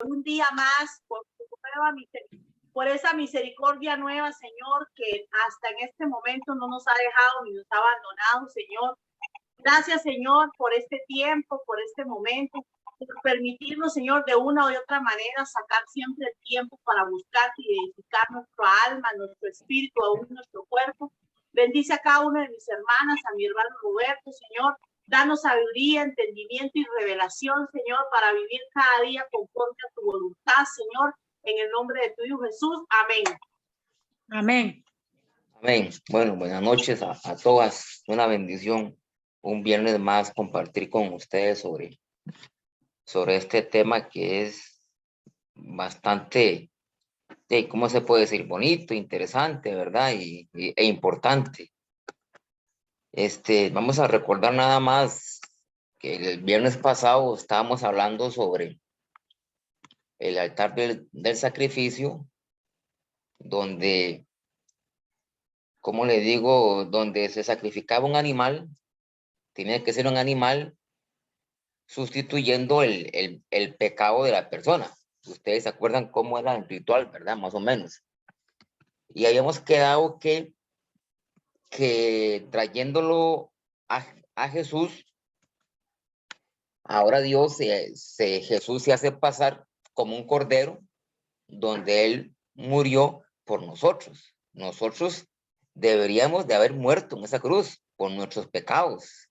un día más, por esa misericordia nueva, Señor, que hasta en este momento no nos ha dejado ni nos ha abandonado, Señor. Gracias, Señor, por este tiempo, por este momento, por permitirnos, Señor, de una u otra manera, sacar siempre el tiempo para buscar y edificar nuestra alma, nuestro espíritu, aún nuestro cuerpo. Bendice a cada una de mis hermanas, a mi hermano Roberto, Señor. Danos sabiduría, entendimiento y revelación, Señor, para vivir cada día conforme a tu voluntad, Señor, en el nombre de tu Hijo Jesús. Amén. Amén. Amén. Bueno, buenas noches a todas. Una bendición. Un viernes más compartir con ustedes sobre este tema que es bastante, ¿cómo se puede decir? Bonito, interesante, ¿verdad? E importante. Vamos a recordar nada más que el viernes pasado estábamos hablando sobre el altar del sacrificio, donde, ¿cómo le digo? Donde se sacrificaba un animal. Tenía que ser un animal sustituyendo el pecado de la persona. Ustedes se acuerdan cómo era el ritual, ¿verdad? Más o menos. Y habíamos quedado que trayéndolo a Jesús, ahora Jesús se hace pasar como un cordero, donde Él murió por nosotros. Nosotros deberíamos de haber muerto en esa cruz por nuestros pecados.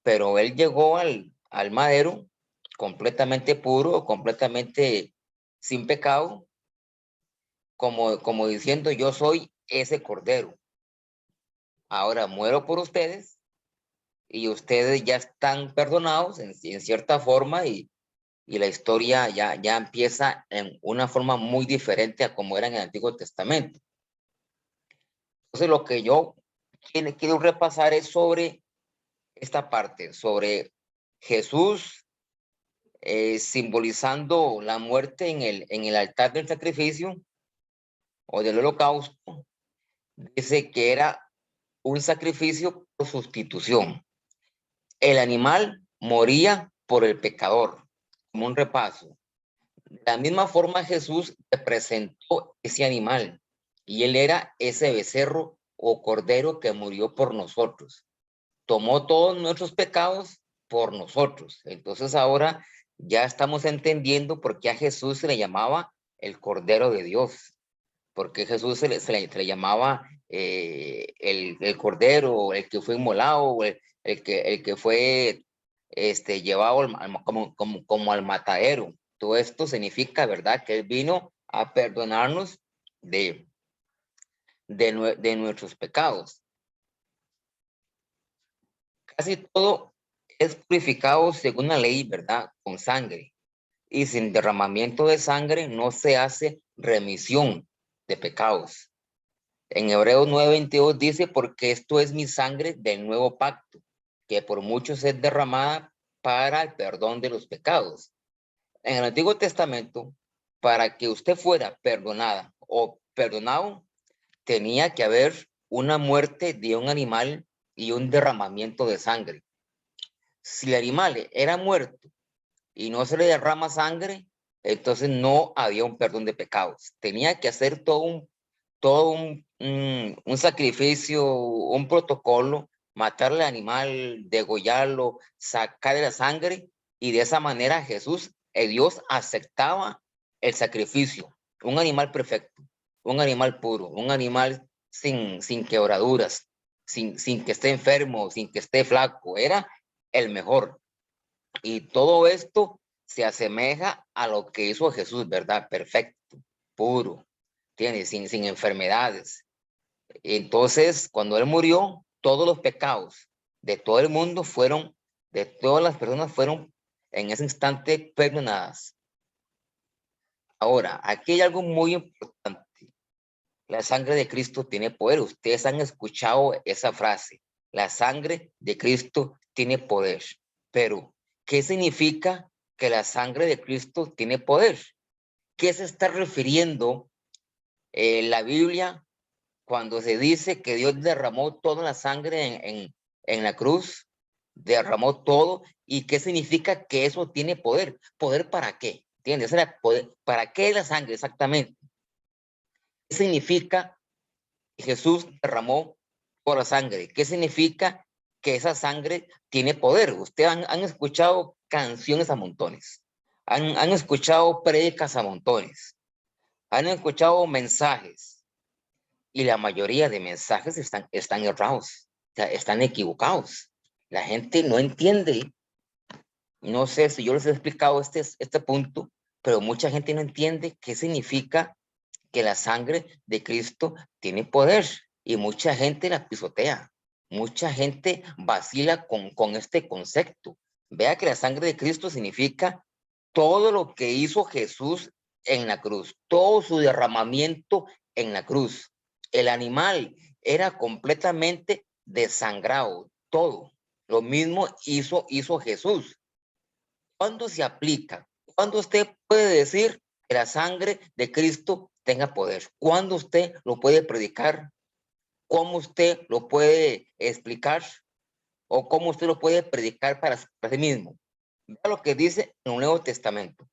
Pero Él llegó al madero completamente puro, completamente sin pecado, como diciendo, yo soy ese cordero. Ahora muero por ustedes y ustedes ya están perdonados en cierta forma y la historia ya empieza en una forma muy diferente a como era en el Antiguo Testamento. Entonces lo que yo quiero repasar es sobre esta parte, sobre Jesús simbolizando la muerte en el altar del sacrificio o del holocausto. Dice que era un sacrificio por sustitución. El animal moría por el pecador, como un repaso. De la misma forma Jesús representó ese animal y él era ese becerro o cordero que murió por nosotros. Tomó todos nuestros pecados por nosotros. Entonces ahora ya estamos entendiendo por qué a Jesús se le llamaba el Cordero de Dios, porque Jesús se le llamaba el Cordero, el que fue inmolado, el que fue llevado como al matadero. Todo esto significa, ¿verdad?, que Él vino a perdonarnos de nuestros pecados. Casi todo es purificado según la ley, ¿verdad?, con sangre. Y sin derramamiento de sangre no se hace remisión de pecados. En Hebreos 9:22 dice, porque esto es mi sangre del nuevo pacto, que por muchos es derramada para el perdón de los pecados. En el Antiguo Testamento, para que usted fuera perdonada o perdonado, tenía que haber una muerte de un animal y un derramamiento de sangre. Si el animal era muerto y no se le derrama sangre, entonces no había un perdón de pecados. Tenía que hacer todo un sacrificio, un protocolo, matarle al animal, degollarlo, sacarle la sangre, y de esa manera Jesús, Dios, aceptaba el sacrificio. Un animal perfecto, un animal puro, un animal sin quebraduras, sin que esté enfermo, sin que esté flaco, era el mejor. Y todo esto se asemeja a lo que hizo Jesús, ¿verdad? Perfecto, puro, tiene, sin enfermedades. Entonces, cuando Él murió, todos los pecados de todo el mundo de todas las personas fueron en ese instante perdonadas. Ahora, aquí hay algo muy importante. La sangre de Cristo tiene poder. Ustedes han escuchado esa frase. La sangre de Cristo tiene poder. Pero, ¿qué significa que la sangre de Cristo tiene poder? ¿Qué se está refiriendo la Biblia cuando se dice que Dios derramó toda la sangre en la cruz? Derramó todo. ¿Y qué significa que eso tiene poder? ¿Poder para qué? ¿entiendes? ¿Para qué la sangre exactamente? ¿Qué significa que Jesús derramó por la sangre? ¿Qué significa que esa sangre tiene poder? Ustedes han escuchado canciones a montones, han escuchado prédicas a montones, han escuchado mensajes, y la mayoría de mensajes están errados, o sea, están equivocados. La gente no entiende. No sé si yo les he explicado este punto, pero mucha gente no entiende qué significa que la sangre de Cristo tiene poder, y mucha gente la pisotea. Mucha gente vacila con este concepto. Vea que la sangre de Cristo significa todo lo que hizo Jesús en la cruz, todo su derramamiento en la cruz. El animal era completamente desangrado, todo. Lo mismo hizo Jesús. ¿Cuándo se aplica? ¿Cuándo usted puede decir que la sangre de Cristo tenga poder? ¿Cuándo usted lo puede predicar? ¿Cómo usted lo puede explicar? ¿O cómo usted lo puede predicar para sí mismo? Vea lo que dice en el Nuevo Testamento.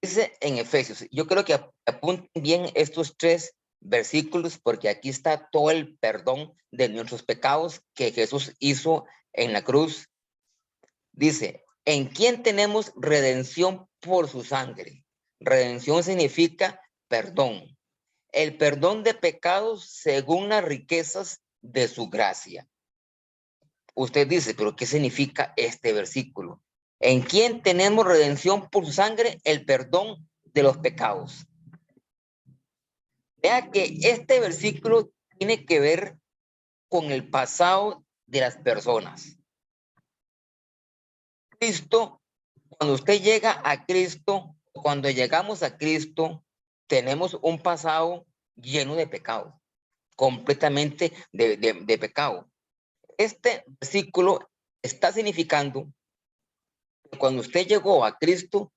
Dice en Efesios, yo creo que apunten bien estos 3 versículos, porque aquí está todo el perdón de nuestros pecados que Jesús hizo en la cruz. Dice, ¿en quién tenemos redención por su sangre? Redención significa perdón. El perdón de pecados según las riquezas de su gracia. Usted dice, ¿pero qué significa este versículo? ¿En quién tenemos redención por su sangre? El perdón de los pecados. Vea que este versículo tiene que ver con el pasado de las personas. Cristo, cuando usted llega a Cristo, cuando llegamos a Cristo, tenemos un pasado lleno de pecado, completamente de pecado. Este versículo está significando que cuando usted llegó a Cristo,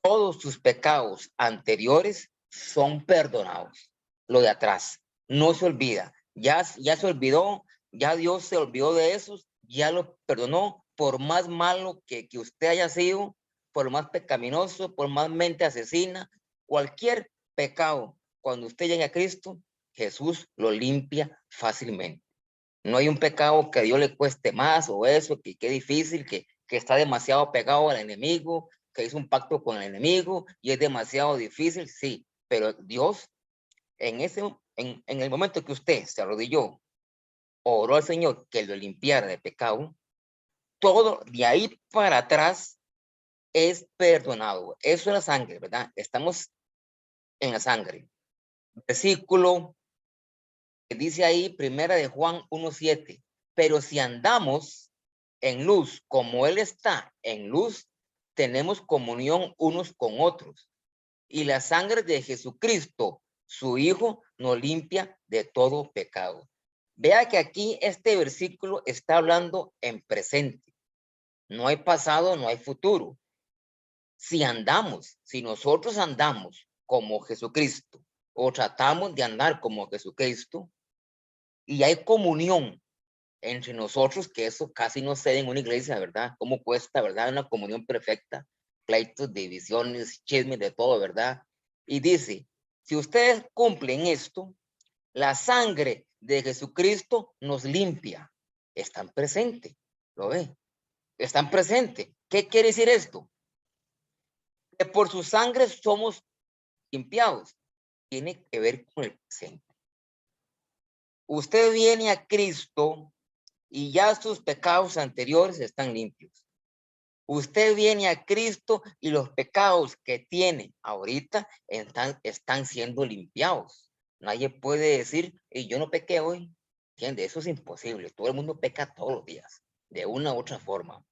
todos sus pecados anteriores son perdonados. Lo de atrás no se olvida. Ya se olvidó, ya Dios se olvidó de esos, ya lo perdonó. Por más malo que usted haya sido, por más pecaminoso, por más mente asesina, cualquier pecado, cuando usted llegue a Cristo, Jesús lo limpia fácilmente. No hay un pecado que a Dios le cueste más, o eso, que difícil, que está demasiado pegado al enemigo, que hizo un pacto con el enemigo y es demasiado difícil, sí, pero Dios, en el momento que usted se arrodilló, oró al Señor que lo limpiara de pecado, todo de ahí para atrás es perdonado. Eso es la sangre, ¿verdad? Estamos en la sangre. Versículo que dice ahí, 1 de Juan 1:7, pero si andamos en luz como Él está en luz, tenemos comunión unos con otros. Y la sangre de Jesucristo, su Hijo, nos limpia de todo pecado. Vea que aquí este versículo está hablando en presente. No hay pasado, no hay futuro. Si nosotros andamos como Jesucristo, o tratamos de andar como Jesucristo, y hay comunión entre nosotros, que eso casi no se ve en una iglesia, ¿verdad? ¿Cómo cuesta, verdad? Una comunión perfecta, pleitos, divisiones, chismes, de todo, ¿verdad? Y dice, si ustedes cumplen esto, la sangre de Jesucristo nos limpia. Están presentes, ¿lo ve? Están presentes. ¿Qué quiere decir esto? Que por su sangre somos limpiados. Tiene que ver con el presente. Usted viene a Cristo y ya sus pecados anteriores están limpios. Usted viene a Cristo y los pecados que tiene ahorita están siendo limpiados. Nadie puede decir, y yo no pequé hoy. ¿Entiende? Eso es imposible. Todo el mundo peca todos los días, de una u otra forma.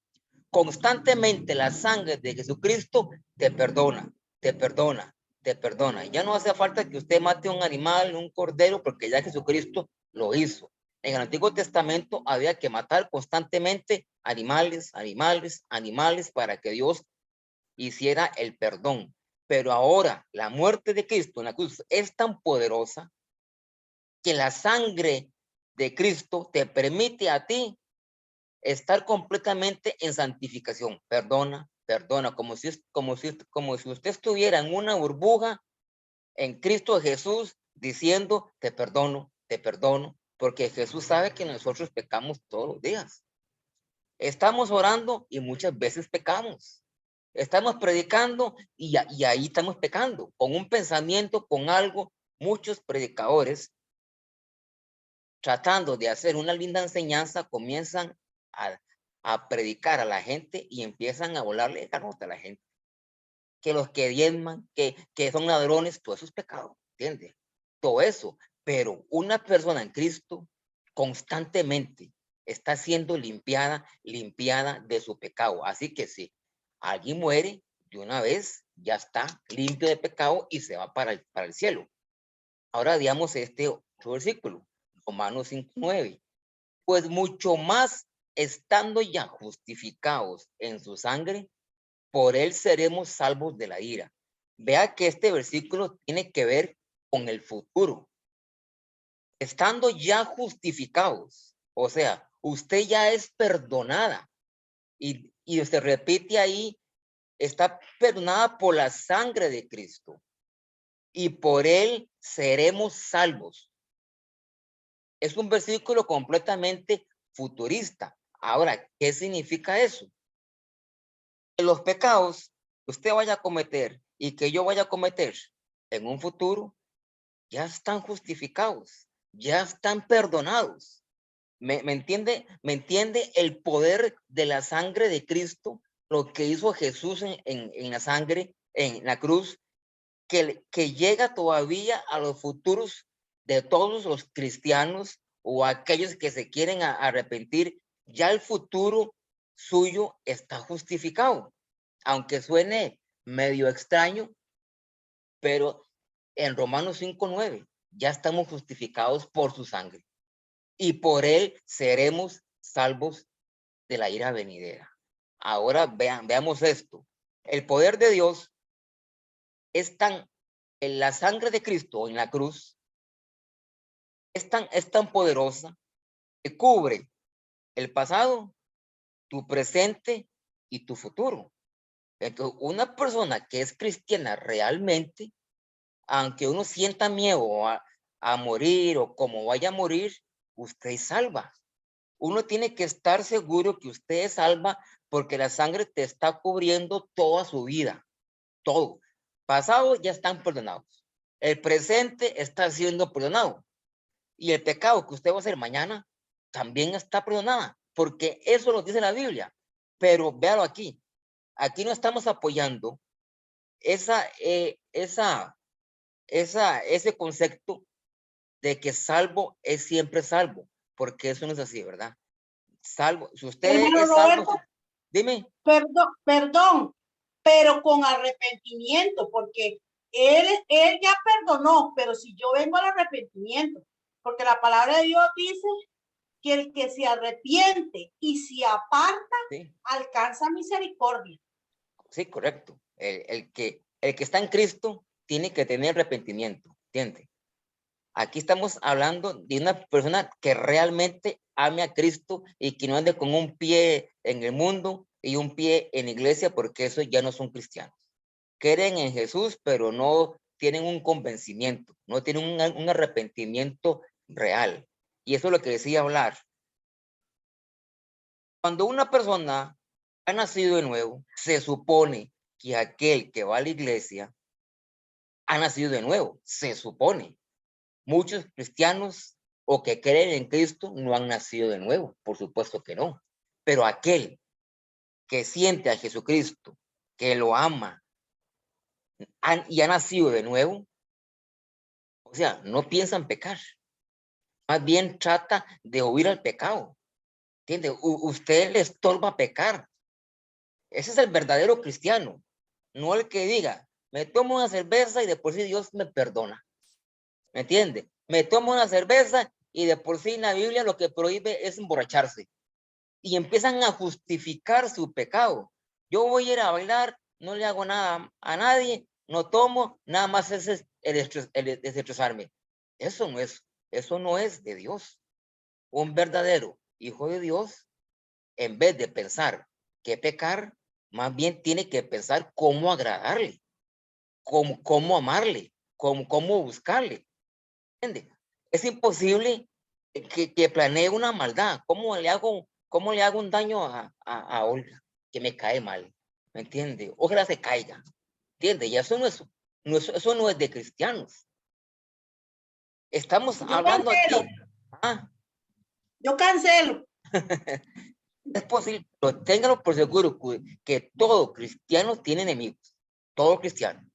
Constantemente la sangre de Jesucristo te perdona, te perdona, te perdona. Ya no hace falta que usted mate un animal, un cordero, porque ya Jesucristo lo hizo. En el Antiguo Testamento había que matar constantemente animales para que Dios hiciera el perdón. Pero ahora la muerte de Cristo en la cruz es tan poderosa que la sangre de Cristo te permite a ti estar completamente en santificación. Perdona, perdona, como si usted estuviera en una burbuja en Cristo Jesús diciendo, te perdono, porque Jesús sabe que nosotros pecamos todos los días. Estamos orando y muchas veces pecamos. Estamos predicando y ahí estamos pecando, con un pensamiento, con algo. Muchos predicadores, tratando de hacer una linda enseñanza, comienzan a predicar a la gente y empiezan a volarle la nota a la gente. Que los que diezman, que son ladrones, todo eso es pecado, ¿entiendes? Todo eso. Pero una persona en Cristo constantemente está siendo limpiada de su pecado. Así que si alguien muere, de una vez ya está limpio de pecado y se va para el cielo. Ahora veamos este otro versículo, Romanos 5:9. Pues mucho más estando ya justificados en su sangre, por él seremos salvos de la ira. Vea que este versículo tiene que ver con el futuro. Estando ya justificados, o sea, usted ya es perdonada y se repite ahí, está perdonada por la sangre de Cristo y por él seremos salvos. Es un versículo completamente futurista. Ahora, ¿qué significa eso? Que los pecados que usted vaya a cometer y que yo vaya a cometer en un futuro, ya están justificados, ya están perdonados. ¿Me entiende? ¿Me entiende el poder de la sangre de Cristo? Lo que hizo Jesús en la sangre, en la cruz, que llega todavía a los futuros de todos los cristianos o aquellos que se quieren arrepentir. Ya el futuro suyo está justificado. Aunque suene medio extraño, pero en Romanos 5:9 ya estamos justificados por su sangre y por él seremos salvos de la ira venidera. Ahora veamos esto. El poder de Dios es tan, en la sangre de Cristo en la cruz, es tan poderosa que cubre el pasado, tu presente y tu futuro. Entonces, una persona que es cristiana realmente, aunque uno sienta miedo a morir o como vaya a morir, usted es salva. Uno tiene que estar seguro que usted es salva porque la sangre te está cubriendo toda su vida, todo. Pasado ya están perdonados. El presente está siendo perdonado. Y el pecado que usted va a hacer mañana también está perdonada, porque eso lo dice la Biblia. Pero véalo aquí. Aquí no estamos apoyando ese concepto de que salvo es siempre salvo, porque eso no es así, ¿verdad? Salvo, si usted Hermano es salvo, Roberto, dime. perdón, pero con arrepentimiento, porque él ya perdonó, pero si yo vengo al arrepentimiento, porque la palabra de Dios dice que el que se arrepiente y se aparta, Sí, alcanza misericordia. sí, correcto. El que está en Cristo tiene que tener arrepentimiento, ¿entiende? Aquí estamos hablando de una persona que realmente ame a Cristo y que no ande con un pie en el mundo y un pie en la iglesia, porque esos ya no son cristianos. Creen en Jesús, pero no tienen un convencimiento, no tienen un arrepentimiento real. Y eso es lo que decía hablar. Cuando una persona ha nacido de nuevo, se supone que aquel que va a la iglesia ha nacido de nuevo, se supone. Muchos cristianos o que creen en Cristo no han nacido de nuevo, por supuesto que no. Pero aquel que siente a Jesucristo, que lo ama y ha nacido de nuevo, o sea, no piensa en pecar. Más bien trata de huir al pecado. ¿Entiende? Usted le estorba pecar. Ese es el verdadero cristiano. No el que diga, me tomo una cerveza y de por sí Dios me perdona. ¿Me entiende? Me tomo una cerveza y de por sí la Biblia lo que prohíbe es emborracharse. Y empiezan a justificar su pecado. Yo voy a ir a bailar, no le hago nada a nadie, no tomo, nada más es el destrozarme. Eso no es de Dios. Un verdadero hijo de Dios, en vez de pensar que pecar, más bien tiene que pensar cómo agradarle, cómo amarle, cómo buscarle. ¿Entiende? Es imposible que planee una maldad. ¿Cómo le hago un daño a Olga? Que me cae mal. ¿Me entiende? Ojalá se caiga. ¿Entiende? Y eso eso no es de cristianos. Estamos Yo hablando cancelo. aquí. Ah, Yo cancelo. es posible, pero ténganlo por seguro que todo cristiano tiene enemigos. Todo cristiano.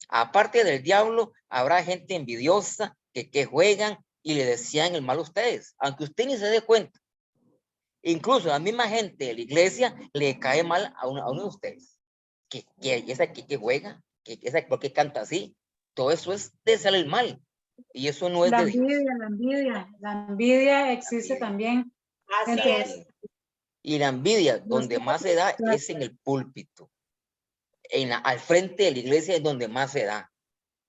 Aparte del diablo, habrá gente envidiosa que juegan y le desean el mal a ustedes, aunque usted ni se dé cuenta. Incluso la misma gente de la iglesia le cae mal a uno de ustedes. Esa que juega, ¿por qué canta así? Todo eso es desear el mal. Y eso no es La de Dios. envidia, la envidia existe Envidia. también. Así La Entre es. envidia. Y la envidia, los donde más se da, es en el púlpito. Al frente de la iglesia es donde más se da.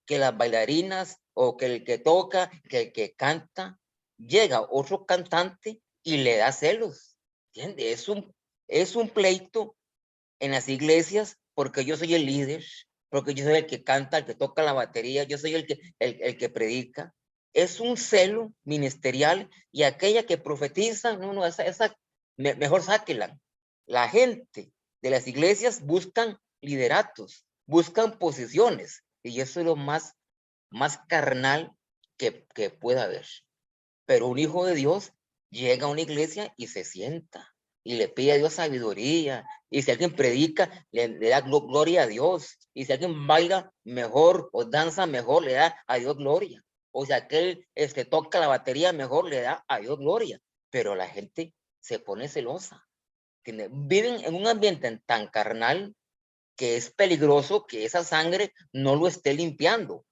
Que las bailarinas o que el que toca, que el que canta, llega otro cantante y le da celos. ¿Entiendes? Es un pleito en las iglesias porque yo soy el líder, porque yo soy el que canta, el que toca la batería, yo soy el que predica. Es un celo ministerial y aquella que profetiza, no, esa mejor sáquela. La gente de las iglesias buscan lideratos, buscan posiciones y eso es lo más carnal que pueda haber. Pero un hijo de Dios llega a una iglesia y se sienta y le pide a Dios sabiduría. Y si alguien predica, le da gloria a Dios. Y si alguien baila mejor o danza mejor, le da a Dios gloria. O si aquel toca la batería mejor, le da a Dios gloria. Pero la gente se pone celosa. Viven en un ambiente tan carnal que es peligroso que esa sangre no lo esté limpiando.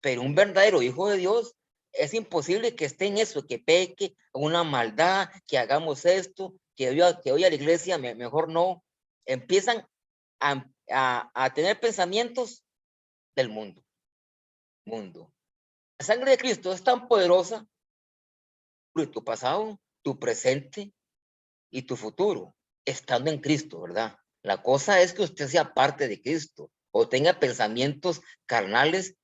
Pero un verdadero hijo de Dios es imposible que esté en eso, que peque, una maldad, que hagamos esto, que hoy a la iglesia mejor no. Empiezan a tener pensamientos del mundo. La sangre de Cristo es tan poderosa por tu pasado, tu presente y tu futuro, estando en Cristo, ¿verdad? La cosa es que usted sea parte de Cristo o tenga pensamientos carnales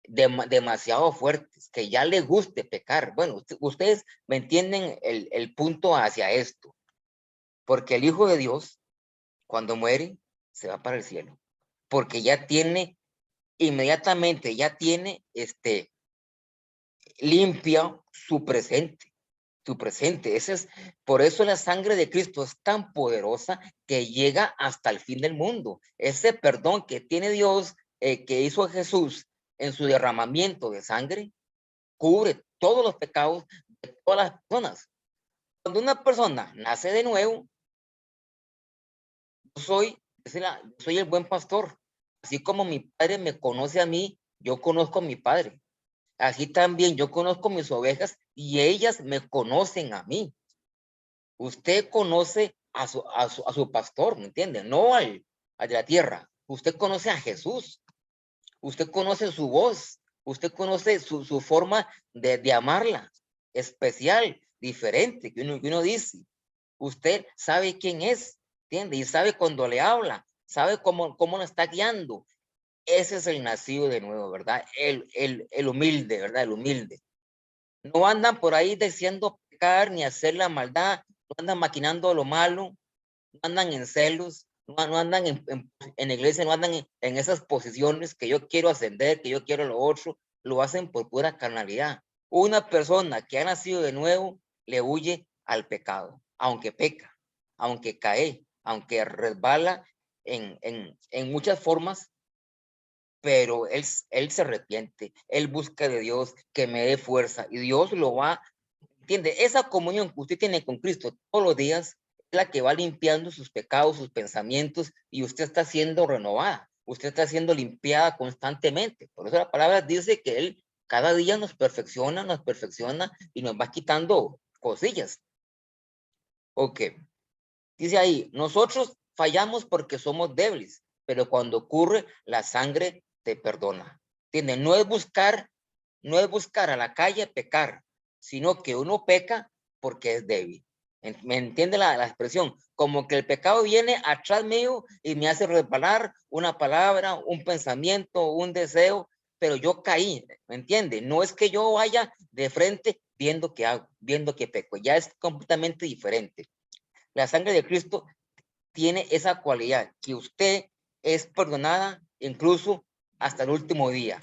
demasiado fuertes, que ya le guste pecar. Bueno, ustedes me entienden el punto hacia esto, porque el Hijo de Dios, cuando muere, se va para el cielo, porque ya tiene, inmediatamente, ya tiene limpia su presente. Por eso la sangre de Cristo es tan poderosa que llega hasta el fin del mundo. Ese perdón que tiene Dios, que hizo Jesús en su derramamiento de sangre, cubre todos los pecados de todas las personas. Cuando una persona nace de nuevo, soy el buen pastor. Así como mi padre me conoce a mí, yo conozco a mi padre. Así también yo conozco mis ovejas y ellas me conocen a mí. Usted conoce a su pastor, ¿me entiende? No al de la tierra. Usted conoce a Jesús. Usted conoce su voz. Usted conoce su forma de amarla. Especial, diferente, que uno dice. Usted sabe quién es, ¿entiende? Y sabe cuando le habla. Sabe cómo lo está guiando. Ese es el nacido de nuevo, ¿verdad? El humilde, ¿verdad? El humilde. No andan por ahí deseando pecar ni hacer la maldad, no andan maquinando lo malo, no andan en celos, no andan en la iglesia, no andan en esas posiciones que yo quiero ascender, que yo quiero lo otro, lo hacen por pura carnalidad. Una persona que ha nacido de nuevo le huye al pecado, aunque peca, aunque cae, aunque resbala en muchas formas, pero él se arrepiente, él busca de Dios que me dé fuerza y Dios lo va, ¿entiende? Esa comunión que usted tiene con Cristo todos los días es la que va limpiando sus pecados, sus pensamientos y usted está siendo renovada, usted está siendo limpiada constantemente. Por eso la palabra dice que Él cada día nos perfecciona y nos va quitando cosillas. Ok, dice ahí, nosotros fallamos porque somos débiles, pero cuando ocurre, la sangre te perdona. ¿Entiende? No es buscar a la calle pecar, sino que uno peca porque es débil. ¿Me entiende la expresión? Como que el pecado viene atrás mío y me hace resbalar una palabra, un pensamiento, un deseo, pero yo caí, ¿me entiende? No es que yo vaya de frente viendo que hago, viendo que peco, ya es completamente diferente. La sangre de Cristo tiene esa cualidad, que usted es perdonada incluso hasta el último día.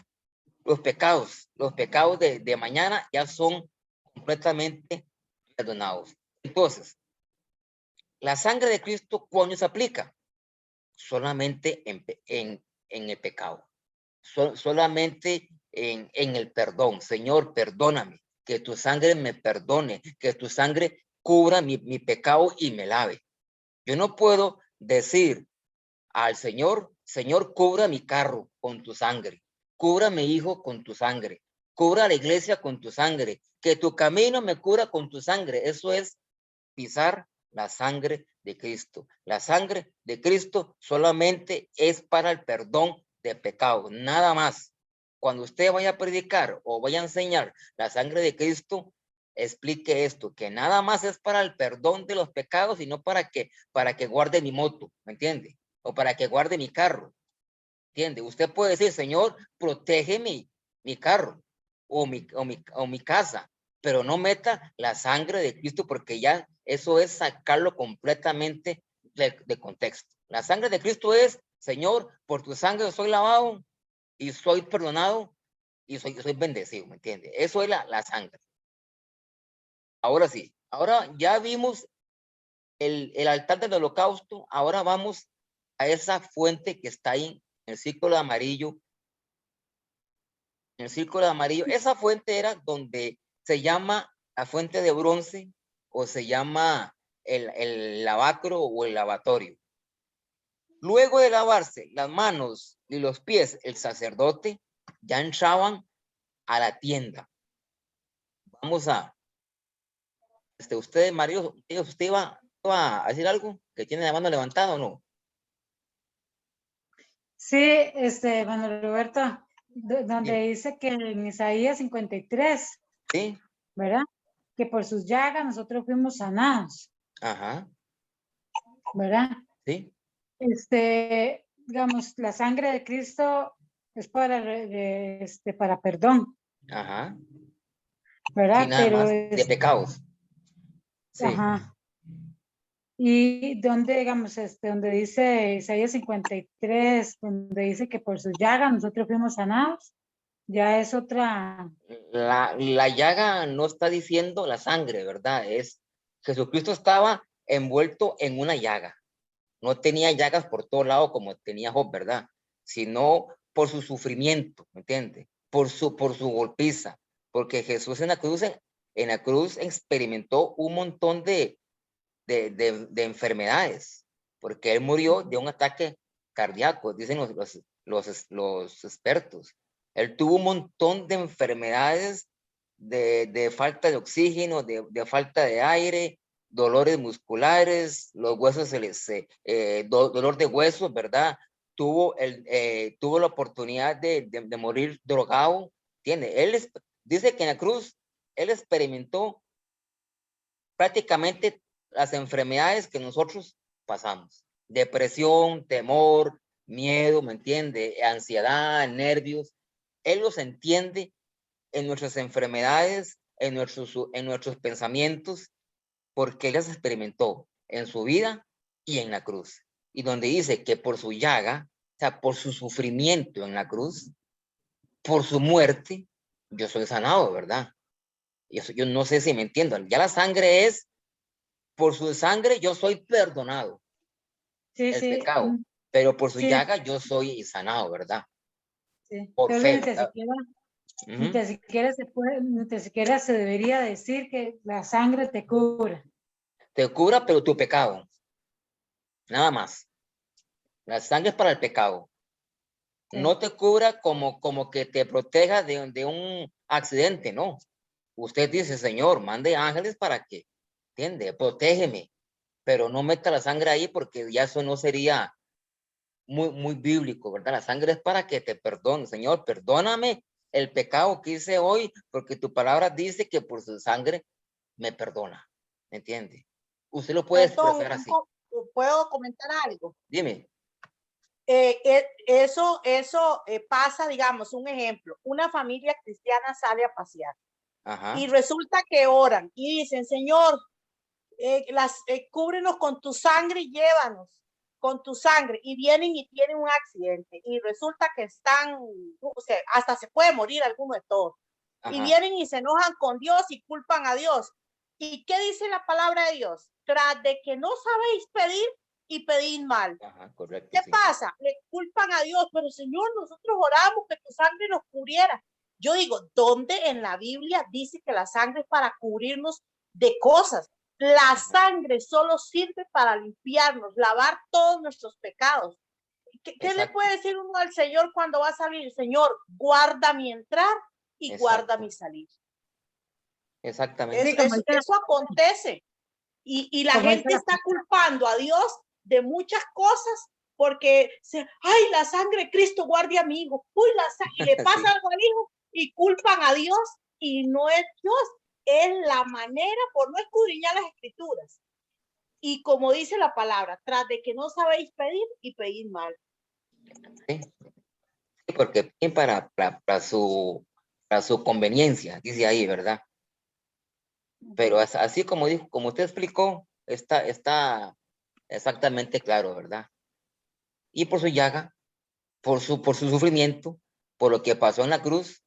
Los pecados de mañana ya son completamente perdonados. Entonces, la sangre de Cristo, ¿cuándo se aplica? Solamente en el pecado. Solamente en el perdón. Señor, perdóname. Que tu sangre me perdone. Que tu sangre cubra mi pecado y me lave. Yo no puedo decir al Señor, Señor, cubra mi carro con tu sangre. Cubra a mi hijo con tu sangre. Cubra a la iglesia con tu sangre. Que tu camino me cubra con tu sangre. Eso es pisar la sangre de Cristo. La sangre de Cristo solamente es para el perdón de pecados, nada más. Cuando usted vaya a predicar o vaya a enseñar la sangre de Cristo, explique esto, que nada más es para el perdón de los pecados y no para que guarde mi moto, ¿me entiende? O para que guarde mi carro, ¿entiende? Usted puede decir, Señor, protege mi carro o mi casa, pero no meta la sangre de Cristo porque ya eso es sacarlo completamente de contexto. La sangre de Cristo es, Señor, por tu sangre soy lavado y soy perdonado y soy bendecido, ¿me entiende? Eso es la sangre. Ahora sí, ahora ya vimos el altar del holocausto, ahora vamos a esa fuente que está ahí en el círculo amarillo. En el círculo amarillo, esa fuente era donde se llama la fuente de bronce o se llama el lavacro o el lavatorio. Luego de lavarse las manos y los pies, el sacerdote ya entraban a la tienda. Vamos a, usted, Mario, ¿usted iba a decir algo? ¿Que tiene la mano levantada o no? Sí, Manuel Roberto, donde Sí. dice que en Isaías 53, Sí, ¿verdad? Que por sus llagas nosotros fuimos sanados, ajá, ¿verdad? sí, Digamos, la sangre de Cristo es para perdón, ajá, sí, ¿verdad? nada Pero más, de pecados. Sí. ajá. Y donde, digamos, donde dice Isaías 53, donde dice que por sus llagas nosotros fuimos sanados, ya es otra. La llaga no está diciendo la sangre, ¿verdad? Es Jesucristo estaba envuelto en una llaga. No tenía llagas por todo lado como tenía Job, ¿verdad? Sino por su sufrimiento, ¿me entiende? Por su golpiza. Porque Jesús en la cruz experimentó un montón de enfermedades. Porque él murió de un ataque cardíaco, dicen los expertos. Él tuvo un montón de enfermedades de falta de oxígeno, de falta de aire, dolores musculares, los huesos dolor de huesos, ¿verdad? Tuvo la oportunidad de morir drogado, ¿entiende? Dice que en la cruz él experimentó prácticamente las enfermedades que nosotros pasamos. Depresión, temor, miedo, ¿me entiende? Ansiedad, nervios. Él los entiende en nuestras enfermedades, en nuestros pensamientos, porque él las experimentó en su vida y en la cruz. Y donde dice que por su llaga, o sea, por su sufrimiento en la cruz, por su muerte, yo soy sanado, ¿verdad? Y eso yo no sé si me entiendo. Ya la sangre es, por su sangre yo soy perdonado, Sí, el sí, pecado, pero por su sí, llaga yo soy sanado, ¿verdad? sí. Por Entonces, fe, ¿verdad? ni siquiera se debería decir que la sangre te cubra. Te cubra, pero tu pecado, nada más. La sangre es para el pecado. Sí. No te cubra como que te proteja de un accidente, no. Usted dice, Señor, mande ángeles para que, ¿entiende? Protégeme, pero no meta la sangre ahí porque ya eso no sería muy bíblico, ¿verdad? La sangre es para que te perdone. Señor, perdóname el pecado que hice hoy porque tu palabra dice que por su sangre me perdona, ¿entiende? Usted lo puede Perdón, expresar así. ¿puedo comentar algo? Dime. Eso pasa, digamos, un ejemplo, una familia cristiana sale a pasear Ajá. y resulta que oran y dicen, Señor, cúbrenos con tu sangre y llévanos con tu sangre, y vienen y tienen un accidente y resulta que están, o sea, hasta se puede morir alguno de todos. Y vienen y se enojan con Dios y culpan a Dios. ¿Y qué dice la palabra de Dios? Tras de que no sabéis pedir y pedid mal. Ajá, correcto. ¿Qué sí. pasa? Le culpan a Dios, pero Señor, nosotros oramos que tu sangre nos cubriera. Yo digo, ¿dónde en la Biblia dice que la sangre es para cubrirnos de cosas? La sangre solo sirve para limpiarnos, lavar todos nuestros pecados. ¿Qué le puede decir uno al Señor cuando va a salir? Señor, guarda mi entrar y guarda mi salir. Exactamente. Eso acontece. Y la Como gente está culpando a Dios de muchas cosas porque, ay, la sangre de Cristo guarde a mi hijo. Uy, y le pasa Sí. algo al hijo y culpan a Dios y no es Dios. Es la manera por no escudriñar las escrituras. Y como dice la palabra, tras de que no sabéis pedir y pedid mal. Sí. Sí, porque para su conveniencia, dice ahí, ¿verdad? Pero así como dijo, como usted explicó, está exactamente claro, ¿verdad? Y por su llaga, por su sufrimiento, por lo que pasó en la cruz,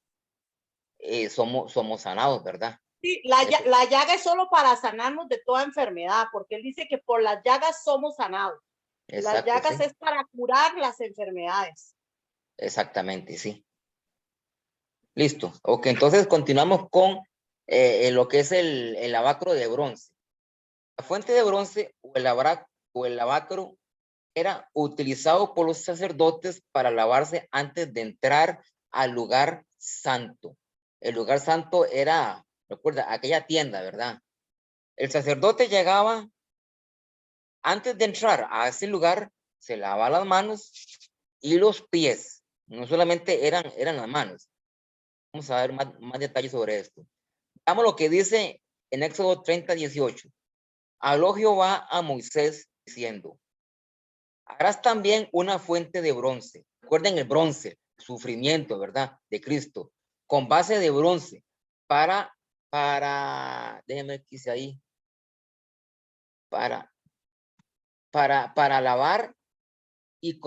somos sanados, ¿verdad? Sí, la llaga es solo para sanarnos de toda enfermedad, porque él dice que por las llagas somos sanados. Las llagas sí. es para curar las enfermedades. Exactamente, sí. Listo. Ok, entonces continuamos con lo que es el lavacro de bronce. La fuente de bronce o el lavacro era utilizado por los sacerdotes para lavarse antes de entrar al lugar santo. El lugar santo era, recuerda, aquella tienda, ¿verdad? El sacerdote llegaba antes de entrar a ese lugar, se lava las manos y los pies. No solamente eran las manos. Vamos a ver más detalles sobre esto. Veamos lo que dice en Éxodo 30:18. Habló Jehová a Moisés diciendo, harás también una fuente de bronce. Recuerden el bronce, sufrimiento, ¿verdad? De Cristo. Con base de bronce para, déjenme ver qué dice ahí. Para lavar y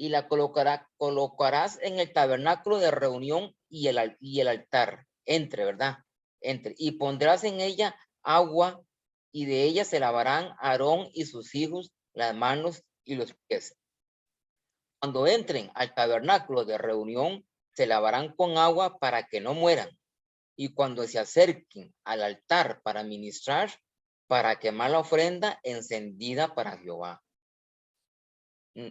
la colocarás en el tabernáculo de reunión y el altar. ¿Verdad? Y pondrás en ella agua y de ella se lavarán Aarón y sus hijos las manos y los pies. Cuando entren al tabernáculo de reunión, se lavarán con agua para que no mueran. Y cuando se acerquen al altar para ministrar, para quemar la ofrenda encendida para Jehová.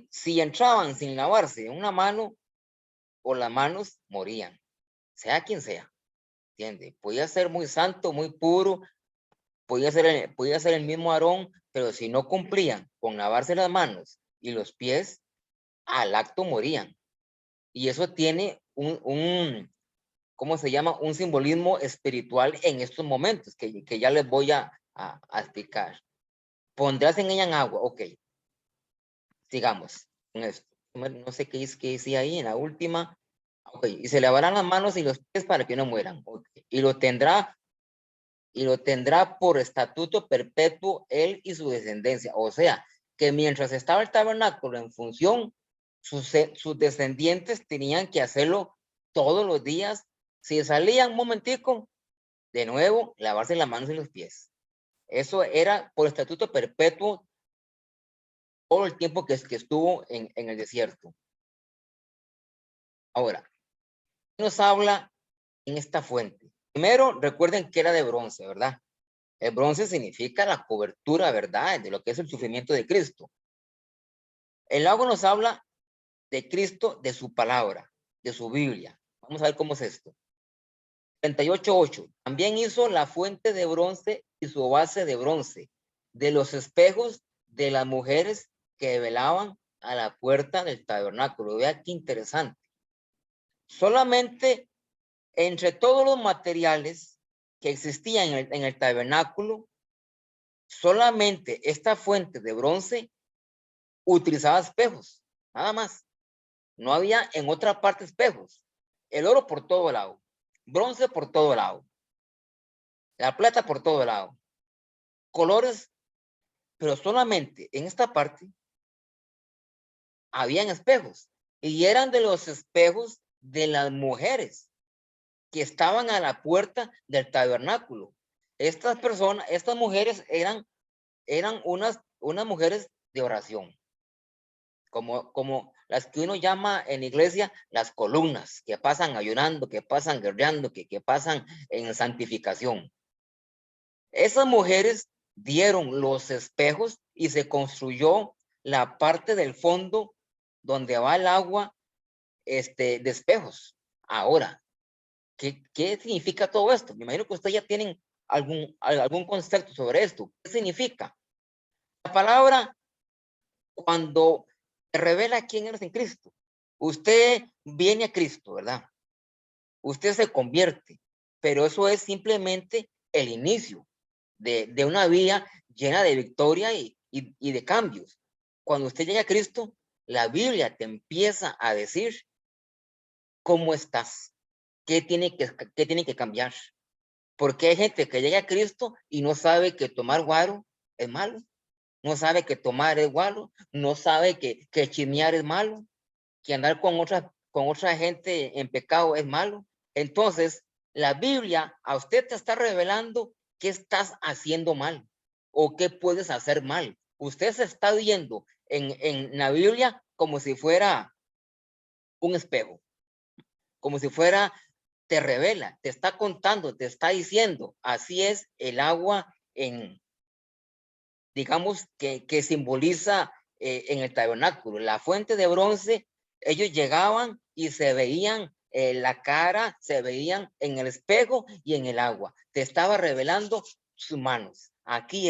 Si entraban sin lavarse una mano o las manos, morían, sea quien sea. ¿Entiende? Podía ser muy santo, muy puro, podía ser el mismo Aarón, pero si no cumplían con lavarse las manos y los pies, al acto morían. Y eso tiene ¿cómo se llama? Un simbolismo espiritual en estos momentos que ya les voy a explicar. Pondrás en ella en agua, ok. Sigamos con esto. No sé qué decía ahí en la última. Ok, y se lavarán las manos y los pies para que no mueran. Okay. Y lo tendrá por estatuto perpetuo él y su descendencia. O sea, que mientras estaba el tabernáculo en función, sus descendientes tenían que hacerlo todos los días. Si salían un momentico, de nuevo, lavarse las manos y los pies. Eso era por estatuto perpetuo todo el tiempo que estuvo en el desierto. Ahora, ¿qué nos habla en esta fuente? Primero, recuerden que era de bronce, ¿verdad? El bronce significa la cobertura, ¿verdad? De lo que es el sufrimiento de Cristo. El agua nos habla de Cristo, de su palabra, de su Biblia. Vamos a ver cómo es esto. 38:8. También hizo la fuente de bronce y su base de bronce, de los espejos de las mujeres que velaban a la puerta del tabernáculo. Vea qué interesante. Solamente entre todos los materiales que existían en el tabernáculo, Solamente esta fuente de bronce utilizaba espejos, nada más. No había en otra parte espejos. El oro por todo lado, bronce por todo lado, la plata por todo lado, colores, pero solamente en esta parte habían espejos, y eran de los espejos de las mujeres que estaban a la puerta del tabernáculo. Estas personas, estas mujeres eran unas mujeres de oración, como las que uno llama en iglesia las columnas, que pasan ayunando, que pasan guerreando, que pasan en santificación. Esas mujeres dieron los espejos y se construyó la parte del fondo donde va el agua de espejos. Ahora, ¿qué significa todo esto? Me imagino que ustedes ya tienen algún concepto sobre esto. ¿Qué significa? La palabra, cuando revela quién eres en Cristo, usted viene a Cristo, ¿verdad? Usted se convierte, pero eso es simplemente el inicio de una vida llena de victoria y de cambios. Cuando usted llega a Cristo, la Biblia te empieza a decir cómo estás, qué tiene que cambiar. Porque hay gente que llega a Cristo y no sabe que tomar guaro es malo, no sabe que tomar es malo, no sabe que chismear es malo, que andar con otra gente en pecado es malo. Entonces, la Biblia a usted te está revelando qué estás haciendo mal o qué puedes hacer mal. Usted se está viendo en la Biblia como si fuera un espejo, como si fuera, te revela, te está contando, te está diciendo, así es el agua digamos, que simboliza en el tabernáculo. La fuente de bronce, ellos llegaban y se veían la cara, se veían en el espejo y en el agua. Te estaba revelando sus manos. Aquí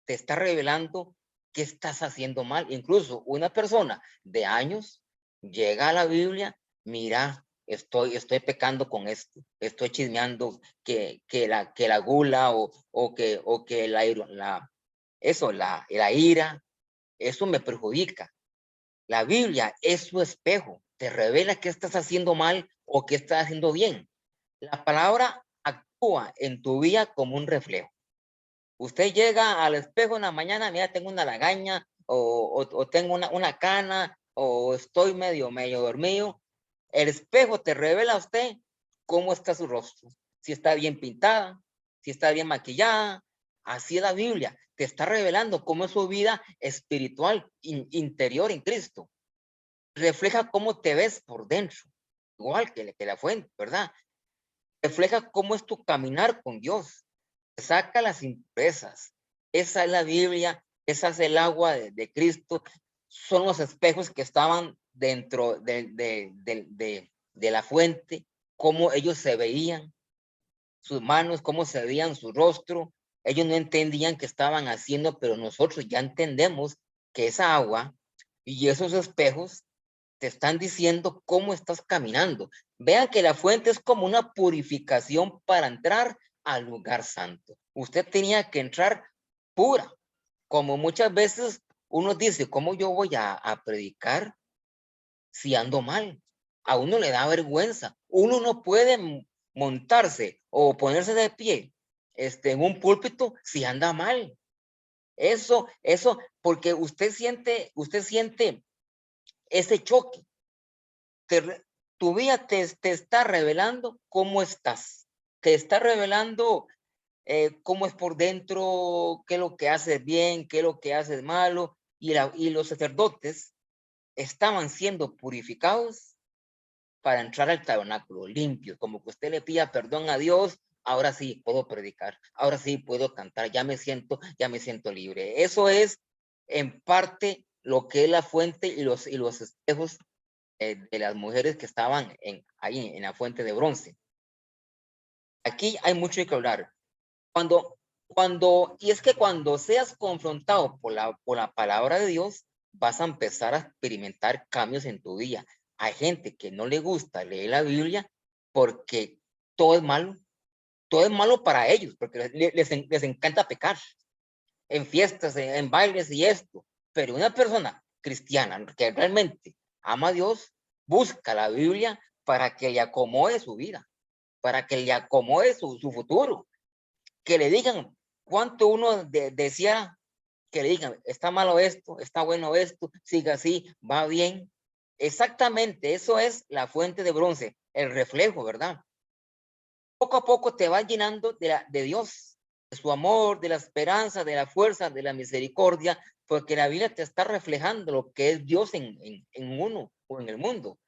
te está revelando qué estás haciendo mal. Incluso una persona de años llega a la Biblia, mira, estoy pecando con esto, estoy chismeando que la gula o que la ira, eso me perjudica. La Biblia es su espejo, te revela qué estás haciendo mal o qué estás haciendo bien. La palabra actúa en tu vida como un reflejo. Usted llega al espejo en la mañana, mira, tengo una lagaña o tengo una cana o estoy medio dormido. El espejo te revela a usted cómo está su rostro, si está bien pintada, si está bien maquillada. Así es la Biblia, te está revelando cómo es su vida espiritual interior en Cristo. Refleja cómo te ves por dentro, igual que la fuente, ¿verdad? Refleja cómo es tu caminar con Dios. Saca las impurezas. Esa es la Biblia, esa es el agua de Cristo. Son los espejos que estaban dentro de la fuente, cómo ellos se veían, sus manos, cómo se veían su rostro. Ellos no entendían qué estaban haciendo, pero nosotros ya entendemos que esa agua y esos espejos te están diciendo cómo estás caminando. Vean que la fuente es como una purificación para entrar al lugar santo. Usted tenía que entrar pura, como muchas veces uno dice, ¿cómo yo voy a predicar si ando mal? A uno le da vergüenza. Uno no puede montarse o ponerse de pie en un púlpito si anda mal. Eso, porque usted siente ese choque. Tu vida te está revelando cómo estás. Te está revelando cómo es por dentro, qué es lo que haces bien, qué es lo que haces malo. Y los sacerdotes estaban siendo purificados para entrar al tabernáculo, limpios, como que usted le pida perdón a Dios. Ahora sí puedo predicar, ahora sí puedo cantar, ya me siento libre. Eso es en parte lo que es la fuente y los espejos de las mujeres que estaban ahí en la fuente de bronce. Aquí hay mucho que hablar. Y es que cuando seas confrontado por la palabra de Dios, vas a empezar a experimentar cambios en tu vida. Hay gente que no le gusta leer la Biblia porque todo es malo para ellos, porque les encanta pecar. en fiestas, en bailes y esto. Pero una persona cristiana que realmente ama a Dios, busca la Biblia para que le acomode su vida, para que le acomode su futuro. Que le digan cuánto uno decía, que le digan, está malo esto, está bueno esto, siga así, va bien. Exactamente, eso es la fuente de bronce, el reflejo, ¿verdad? Poco a poco te va llenando de Dios, de su amor, de la esperanza, de la fuerza, de la misericordia, porque la Biblia te está reflejando lo que es Dios en uno o en el mundo.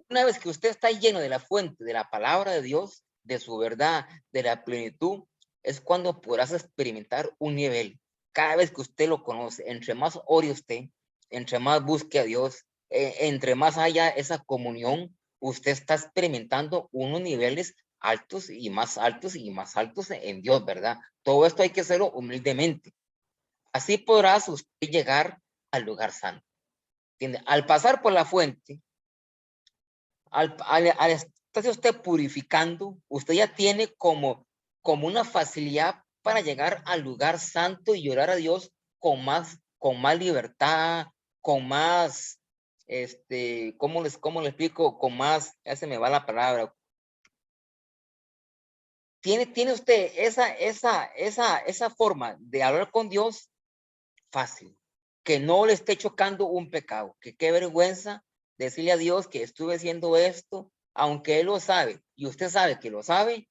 Una vez que usted está lleno de la fuente, de la palabra de Dios, de su verdad, de la plenitud, es cuando podrás experimentar un nivel. Cada vez que usted lo conoce, entre más ore usted, entre más busque a Dios, entre más haya esa comunión, usted está experimentando unos niveles altos y más altos y más altos en Dios, ¿verdad? Todo esto hay que hacerlo humildemente. Así podrás usted llegar al lugar santo. ¿Entiende? Al pasar por la fuente, al estarse usted purificando, usted ya tiene como una facilidad para llegar al lugar santo y orar a Dios con más libertad, con más, ¿cómo le explico? Con más, ya se me va la palabra. Tiene usted esa forma de hablar con Dios fácil, que no le esté chocando un pecado, que qué vergüenza decirle a Dios que estuve haciendo esto, aunque Él lo sabe, y usted sabe que lo sabe,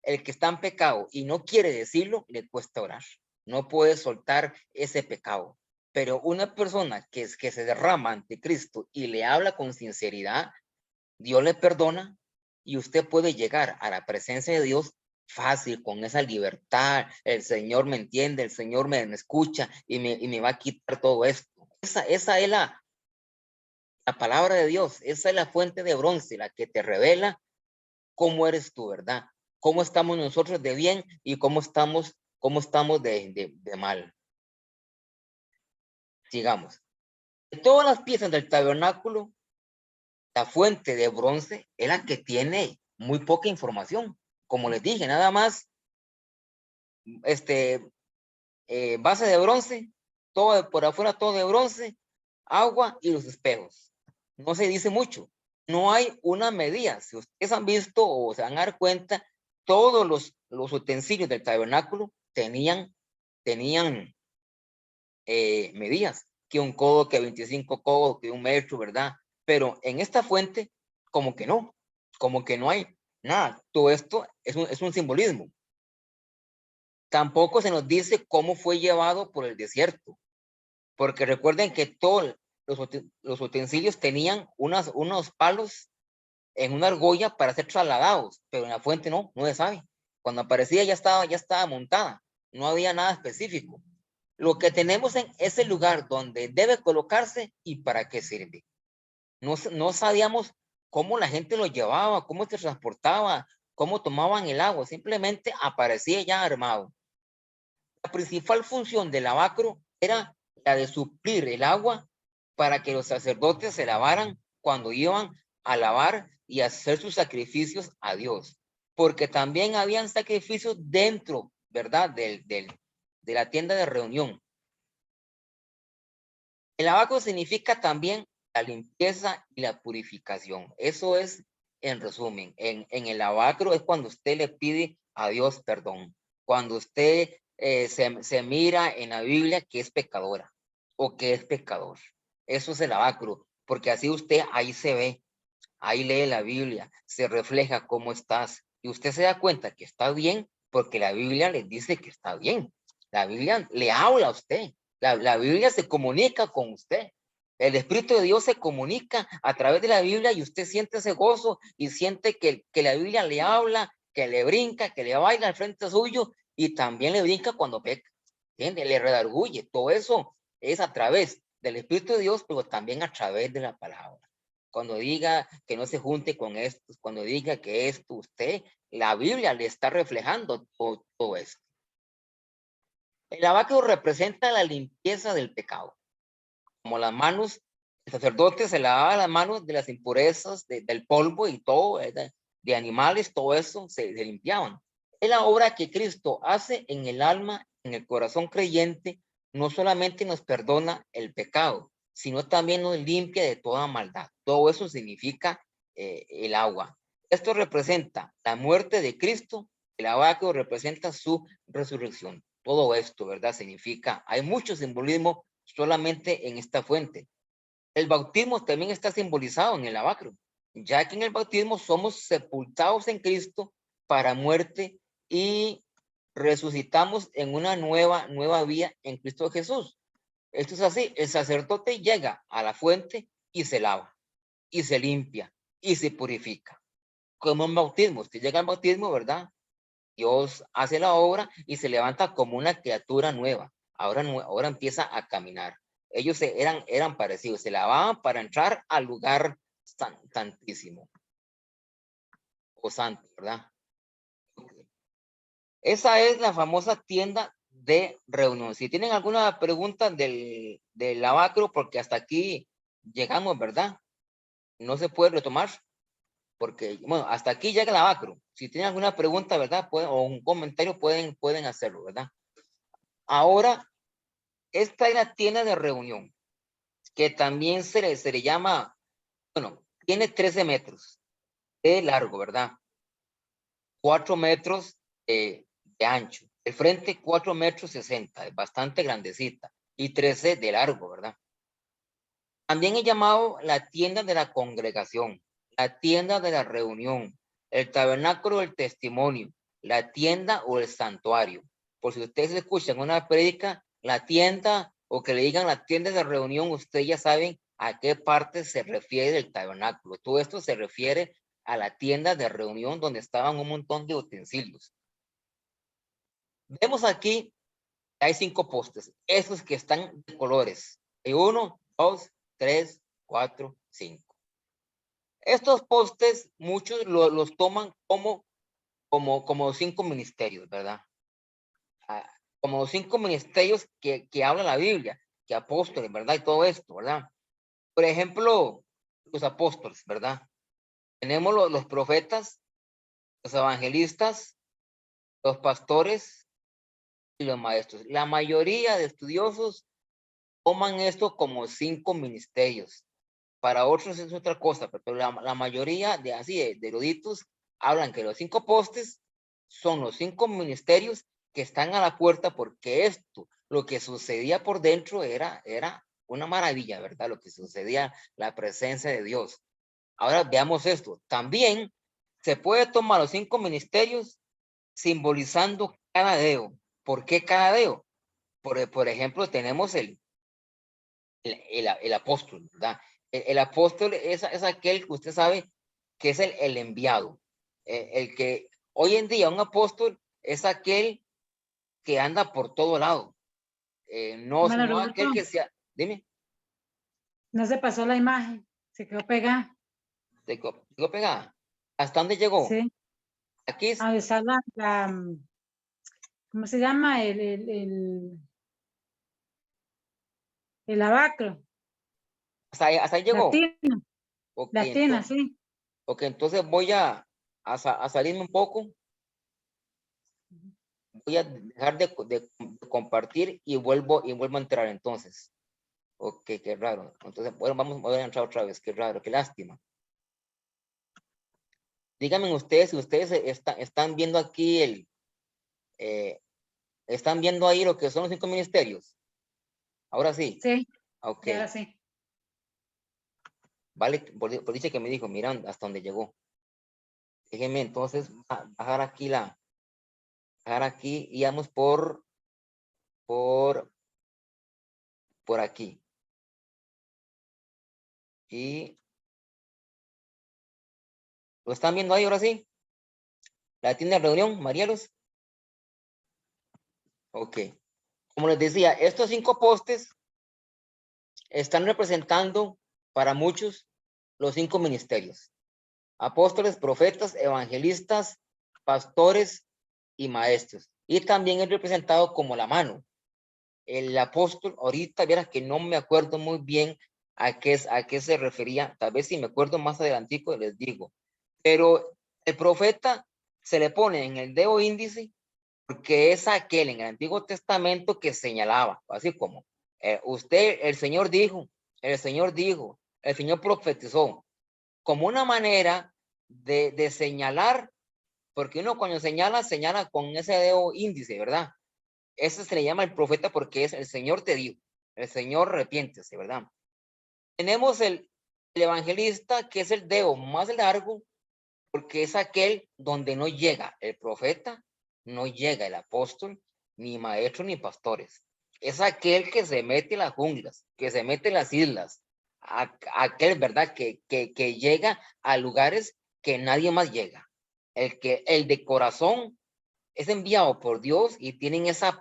el que está en pecado y no quiere decirlo, le cuesta orar, no puede soltar ese pecado. Pero una persona que se derrama ante Cristo y le habla con sinceridad, Dios le perdona y usted puede llegar a la presencia de Dios fácil, con esa libertad. El Señor me entiende, el Señor me escucha y me va a quitar todo esto. Esa es la palabra de Dios, esa es la fuente de bronce, la que te revela cómo eres tú, ¿verdad? Cómo estamos nosotros de bien y cómo estamos de mal. Sigamos. De todas las piezas del tabernáculo, la fuente de bronce es la que tiene muy poca información. Como les dije, nada más, base de bronce, todo por afuera, todo de bronce, agua y los espejos. No se dice mucho. No hay una medida. Si ustedes han visto o se van a dar cuenta, todos los utensilios del tabernáculo tenían medidas, que un codo, que 25 codos, que un metro, ¿verdad? Pero en esta fuente, como que no hay nada. Todo esto es un simbolismo. Tampoco se nos dice cómo fue llevado por el desierto, porque recuerden que todos los utensilios tenían unos palos en una argolla para ser trasladados, pero en la fuente no se sabe. Cuando aparecía ya estaba montada, no había nada específico. Lo que tenemos es el lugar donde debe colocarse y para qué sirve. No sabíamos cómo la gente lo llevaba, cómo se transportaba, cómo tomaban el agua, simplemente aparecía ya armado. La principal función del lavacro era la de suplir el agua para que los sacerdotes se lavaran cuando iban a lavar y hacer sus sacrificios a Dios. Porque también habían sacrificios dentro, ¿verdad? De la tienda de reunión. El lavacro significa también la limpieza y la purificación. Eso es, en resumen, en el lavacro es cuando usted le pide a Dios perdón. Cuando usted se mira en la Biblia que es pecadora o que es pecador. Eso es el lavacro, porque así usted ahí se ve, ahí lee la Biblia, se refleja cómo estás y usted se da cuenta que está bien porque la Biblia le dice que está bien. La Biblia le habla a usted. La Biblia se comunica con usted. El Espíritu de Dios se comunica a través de la Biblia y usted siente ese gozo y siente que la Biblia le habla, que le brinca, que le baila al frente suyo y también le brinca cuando peca. ¿Entiende? Le redarguye. Todo eso es a través del Espíritu de Dios, pero también a través de la palabra. Cuando diga que no se junte con esto, cuando diga que esto, usted, la Biblia le está reflejando todo esto. El lavacro representa la limpieza del pecado. Como las manos, el sacerdote se lavaba las manos de las impurezas, del polvo y todo, de animales, todo eso se limpiaban. Es la obra que Cristo hace en el alma en el corazón creyente no solamente nos perdona el pecado, sino también nos limpia de toda maldad. Todo eso significa el agua. Esto representa la muerte de Cristo, el agua representa su resurrección. Todo esto, ¿verdad? Significa, hay mucho simbolismo solamente en esta fuente. El bautismo también está simbolizado en el lavacro, ya que en el bautismo somos sepultados en Cristo para muerte y resucitamos en una nueva vida en Cristo Jesús. Esto es así, el sacerdote llega a la fuente y se lava, y se limpia, y se purifica. Como un bautismo, usted llega al bautismo, ¿verdad? Dios hace la obra y se levanta como una criatura nueva. Ahora empieza a caminar. Ellos eran parecidos, se lavaban para entrar al lugar santísimo o santo, ¿verdad? Esa es la famosa tienda de reunión. Si tienen alguna pregunta del lavacro, porque hasta aquí llegamos, ¿verdad? No se puede retomar, porque, bueno, hasta aquí llega el lavacro. Si tienen alguna pregunta, ¿verdad? O un comentario, pueden hacerlo, ¿verdad? Ahora, esta es la tienda de reunión, que también se le llama, bueno, tiene 13 metros de largo, ¿verdad? 4 metros de ancho. El frente 4 metros 60, es bastante grandecita, y 13 de largo, ¿verdad? También he llamado la tienda de la congregación, la tienda de la reunión, el tabernáculo del testimonio, la tienda o el santuario. Por si ustedes escuchan una prédica, la tienda o que le digan la tienda de reunión, ustedes ya saben a qué parte se refiere el tabernáculo. Todo esto se refiere a la tienda de reunión donde estaban un montón de utensilios. Vemos aquí que hay 5 postes, esos que están de colores. 1, 2, 3, 4, 5. Estos postes, muchos los toman como 5 ministerios, ¿verdad? Como 5 ministerios que habla la Biblia, que apóstoles, ¿verdad? Y todo esto, ¿verdad? Por ejemplo, los apóstoles, ¿verdad? Tenemos los profetas, los evangelistas, los pastores y los maestros. La mayoría de estudiosos toman esto como 5 ministerios. Para otros es otra cosa, pero la mayoría de eruditos hablan que los 5 postes son los 5 ministerios que están a la puerta, porque esto, lo que sucedía por dentro era una maravilla, ¿verdad? Lo que sucedía, la presencia de Dios. Ahora veamos esto. También se puede tomar los 5 ministerios simbolizando cada dedo. ¿Por qué cada dedo? Por ejemplo, tenemos el apóstol, ¿verdad? El apóstol es aquel que usted sabe que es el enviado. El que hoy en día un apóstol es aquel que anda por todo lado. No aquel que sea. Dime. No se pasó la imagen, se quedó pegada. ¿Se quedó pegada? ¿Hasta dónde llegó? Sí. Aquí es. Ahí está ¿cómo se llama? El lavacro. Hasta ahí llegó. Latina. Okay, Latina, entonces, sí. ok, entonces voy a salirme un poco. Voy a dejar de compartir y vuelvo a entrar entonces. Ok, qué raro. Entonces, bueno, vamos a entrar otra vez. Qué raro, qué lástima. Díganme ustedes si ustedes están viendo aquí están viendo ahí lo que son los 5 ministerios. Ahora sí. Sí. Ok. Ahora sí. Vale, por dicho que me dijo, miran hasta dónde llegó. Déjenme entonces bajar aquí y vamos por aquí. Y ¿lo están viendo ahí ahora sí? ¿La tienda de reunión, Marielos? Ok. Como les decía, estos 5 postes están representando para muchos los 5 ministerios: apóstoles, profetas, evangelistas, pastores y maestros. Y también es representado como la mano. El apóstol, ahorita vieras que no me acuerdo muy bien a qué se refería. Tal vez si me acuerdo más adelantico les digo. Pero el profeta se le pone en el dedo índice porque es aquel en el Antiguo Testamento que señalaba, así como el Señor dijo, el Señor profetizó, como una manera de señalar, porque uno cuando señala con ese dedo índice, ¿verdad? Ese se le llama el profeta porque es el Señor te dijo, el Señor arrepiéntese, ¿verdad? Tenemos el evangelista, que es el dedo más largo, porque es aquel donde no llega el profeta, no llega el apóstol, ni maestro, ni pastores. Es aquel que se mete en las junglas, que se mete en las islas, aquel, ¿verdad? Que llega a lugares que nadie más llega. El de corazón es enviado por Dios y tienen esa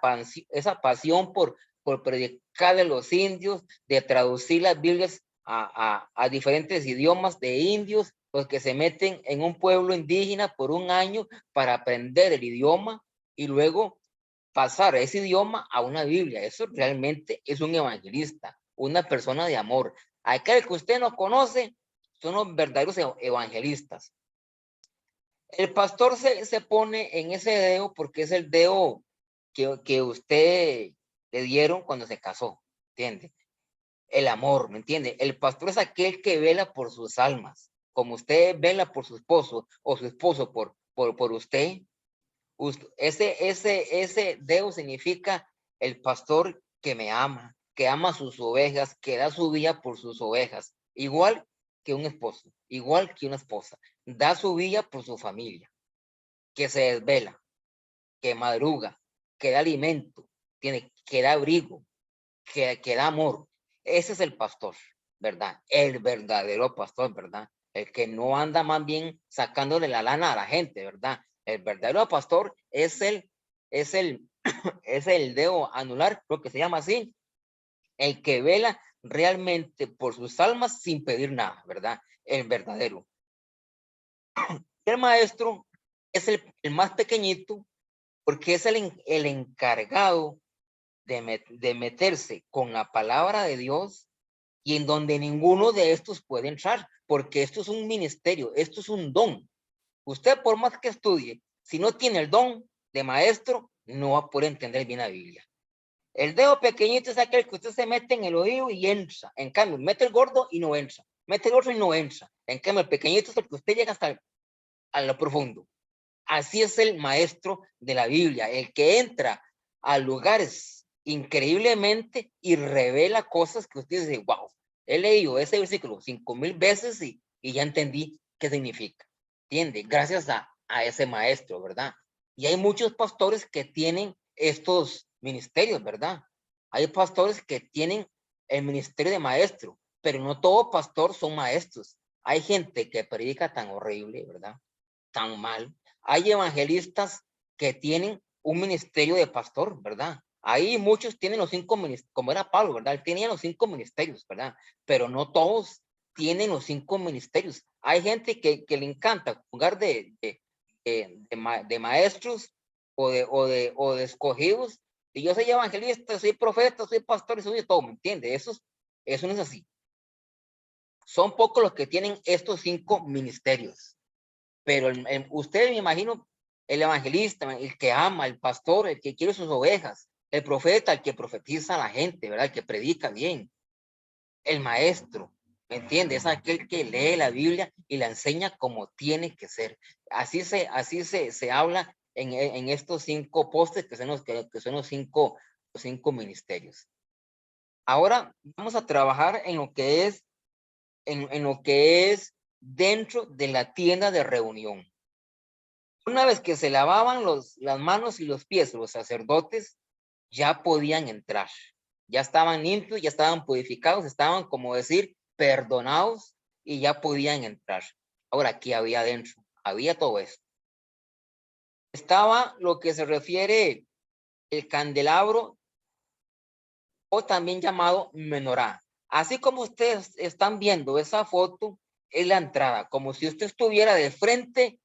pasión por predicar a los indios, de traducir las Biblias a diferentes idiomas de indios, los que se meten en un pueblo indígena por un año para aprender el idioma y luego pasar ese idioma a una Biblia. Eso realmente es un evangelista, una persona de amor. Aquel que usted no conoce son los verdaderos evangelistas. El pastor se pone en ese dedo porque es el dedo que usted le dieron cuando se casó, ¿entiende? El amor, ¿me entiende? El pastor es aquel que vela por sus almas, como usted vela por su esposo o su esposo por usted. Ese dedo significa el pastor que me ama, que ama sus ovejas, que da su vida por sus ovejas, igual que un esposo, igual que una esposa, da su vida por su familia, que se desvela, que madruga, que da alimento, que da abrigo, que da amor. Ese es el pastor, ¿verdad? El verdadero pastor, ¿verdad? El que no anda más bien sacándole la lana a la gente, ¿verdad? El verdadero pastor es el dedo anular, creo que se llama así, el que vela realmente por sus almas sin pedir nada, ¿verdad? El verdadero. El maestro es el más pequeñito porque es el encargado de meterse con la palabra de Dios y en donde ninguno de estos puede entrar, porque esto es un ministerio, esto es un don. Usted por más que estudie, si no tiene el don de maestro, no va a poder entender bien la Biblia. El dedo pequeñito es aquel que usted se mete en el oído y entra. En cambio, mete el gordo y no entra. Mete el otro y no entra. En cambio, el pequeñito es el que usted llega hasta a lo profundo. Así es el maestro de la Biblia, el que entra a lugares increíblemente y revela cosas que usted dice, wow, he leído ese versículo 5,000 veces y ya entendí qué significa. ¿Entiende? Gracias a ese maestro, ¿verdad? Y hay muchos pastores que tienen estos ministerios, ¿verdad? Hay pastores que tienen el ministerio de maestro, pero no todo pastor son maestros. Hay gente que predica tan horrible, ¿verdad? Tan mal. Hay evangelistas que tienen un ministerio de pastor, ¿verdad? Ahí muchos tienen los 5 ministerios, como era Pablo, ¿verdad? Él tenía los 5 ministerios, ¿verdad? Pero no todos tienen los 5 ministerios. Hay gente que le encanta jugar de maestros o de escogidos. Y yo soy evangelista, soy profeta, soy pastor y soy de todo, ¿me entiende? Eso no es así. Son pocos los que tienen estos 5 ministerios. Pero usted, me imagino, el evangelista, el que ama, el pastor, el que quiere sus ovejas, el profeta, el que profetiza a la gente, ¿verdad? El que predica bien, el maestro, ¿me entiende? Es aquel que lee la Biblia y la enseña como tiene que ser. Así se habla en estos 5 postes que son los 5 ministerios. Ahora vamos a trabajar en lo que es dentro de la tienda de reunión. Una vez que se lavaban las manos y los pies los sacerdotes, ya podían entrar. Ya estaban limpios, ya estaban purificados, estaban, como decir, perdonados y ya podían entrar. Ahora, ¿qué había adentro? Había todo esto. Estaba lo que se refiere el candelabro o también llamado menorá. Así como ustedes están viendo esa foto, es la entrada, como si usted estuviera de frente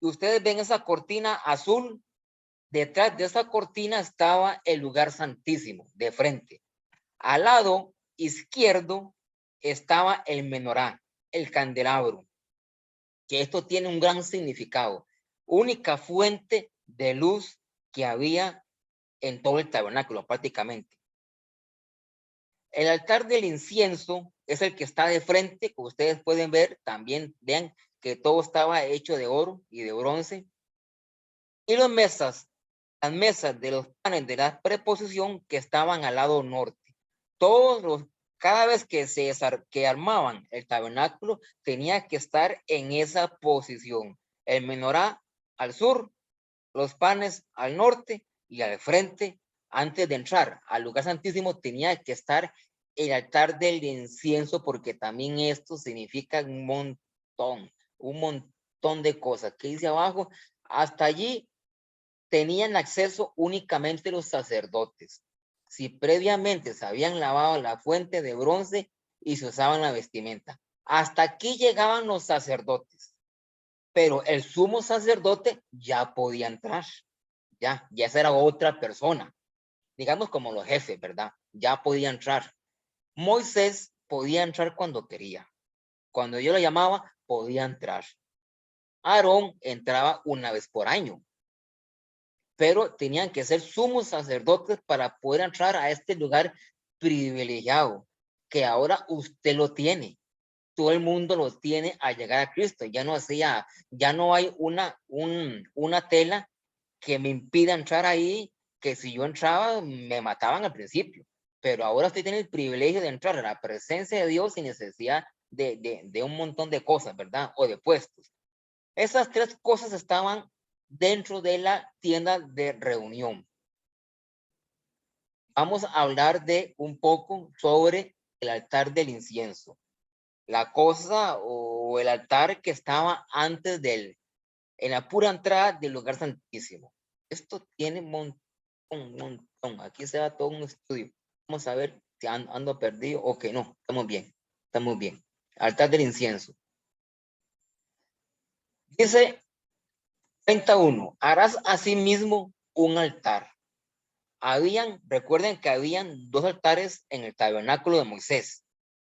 y ustedes ven esa cortina azul. Detrás de esa cortina estaba el lugar santísimo, de frente. Al lado izquierdo estaba el menorá, el candelabro, que esto tiene un gran significado. Única fuente de luz que había en todo el tabernáculo prácticamente. El altar del incienso es el que está de frente, como ustedes pueden ver, también vean que todo estaba hecho de oro y de bronce. Y las mesas de los panes de la preposición que estaban al lado norte. Cada vez que armaban el tabernáculo, tenía que estar en esa posición. El menorá al sur, los panes al norte y al frente. Antes de entrar al lugar santísimo tenía que estar el altar del incienso, porque también esto significa un montón de cosas. ¿Qué dice abajo? Hasta allí tenían acceso únicamente los sacerdotes, si previamente se habían lavado la fuente de bronce y se usaban la vestimenta. Hasta aquí llegaban los sacerdotes, pero el sumo sacerdote ya podía entrar. Ya esa era otra persona, digamos como los jefes, ¿verdad? Ya podía entrar. Moisés podía entrar cuando quería. Cuando yo lo llamaba, podía entrar. Aarón entraba una vez por año, pero tenían que ser sumos sacerdotes para poder entrar a este lugar privilegiado, que ahora usted lo tiene. Todo el mundo lo tiene al llegar a Cristo. Ya no hay una tela que me impida entrar ahí, que si yo entraba me mataban al principio, pero ahora usted tiene el privilegio de entrar a la presencia de Dios sin necesidad de un montón de cosas, ¿verdad? O de puestos. Esas tres cosas estaban dentro de la tienda de reunión. Vamos a hablar de un poco sobre el altar del incienso. La cosa o el altar que estaba antes en la pura entrada del lugar santísimo. Esto tiene un montón. Aquí se da todo un estudio. Vamos a ver si ando perdido o que no. Estamos bien. Estamos bien. Altar del incienso. Dice 31. Harás asimismo un altar. Recuerden que habían dos altares en el tabernáculo de Moisés.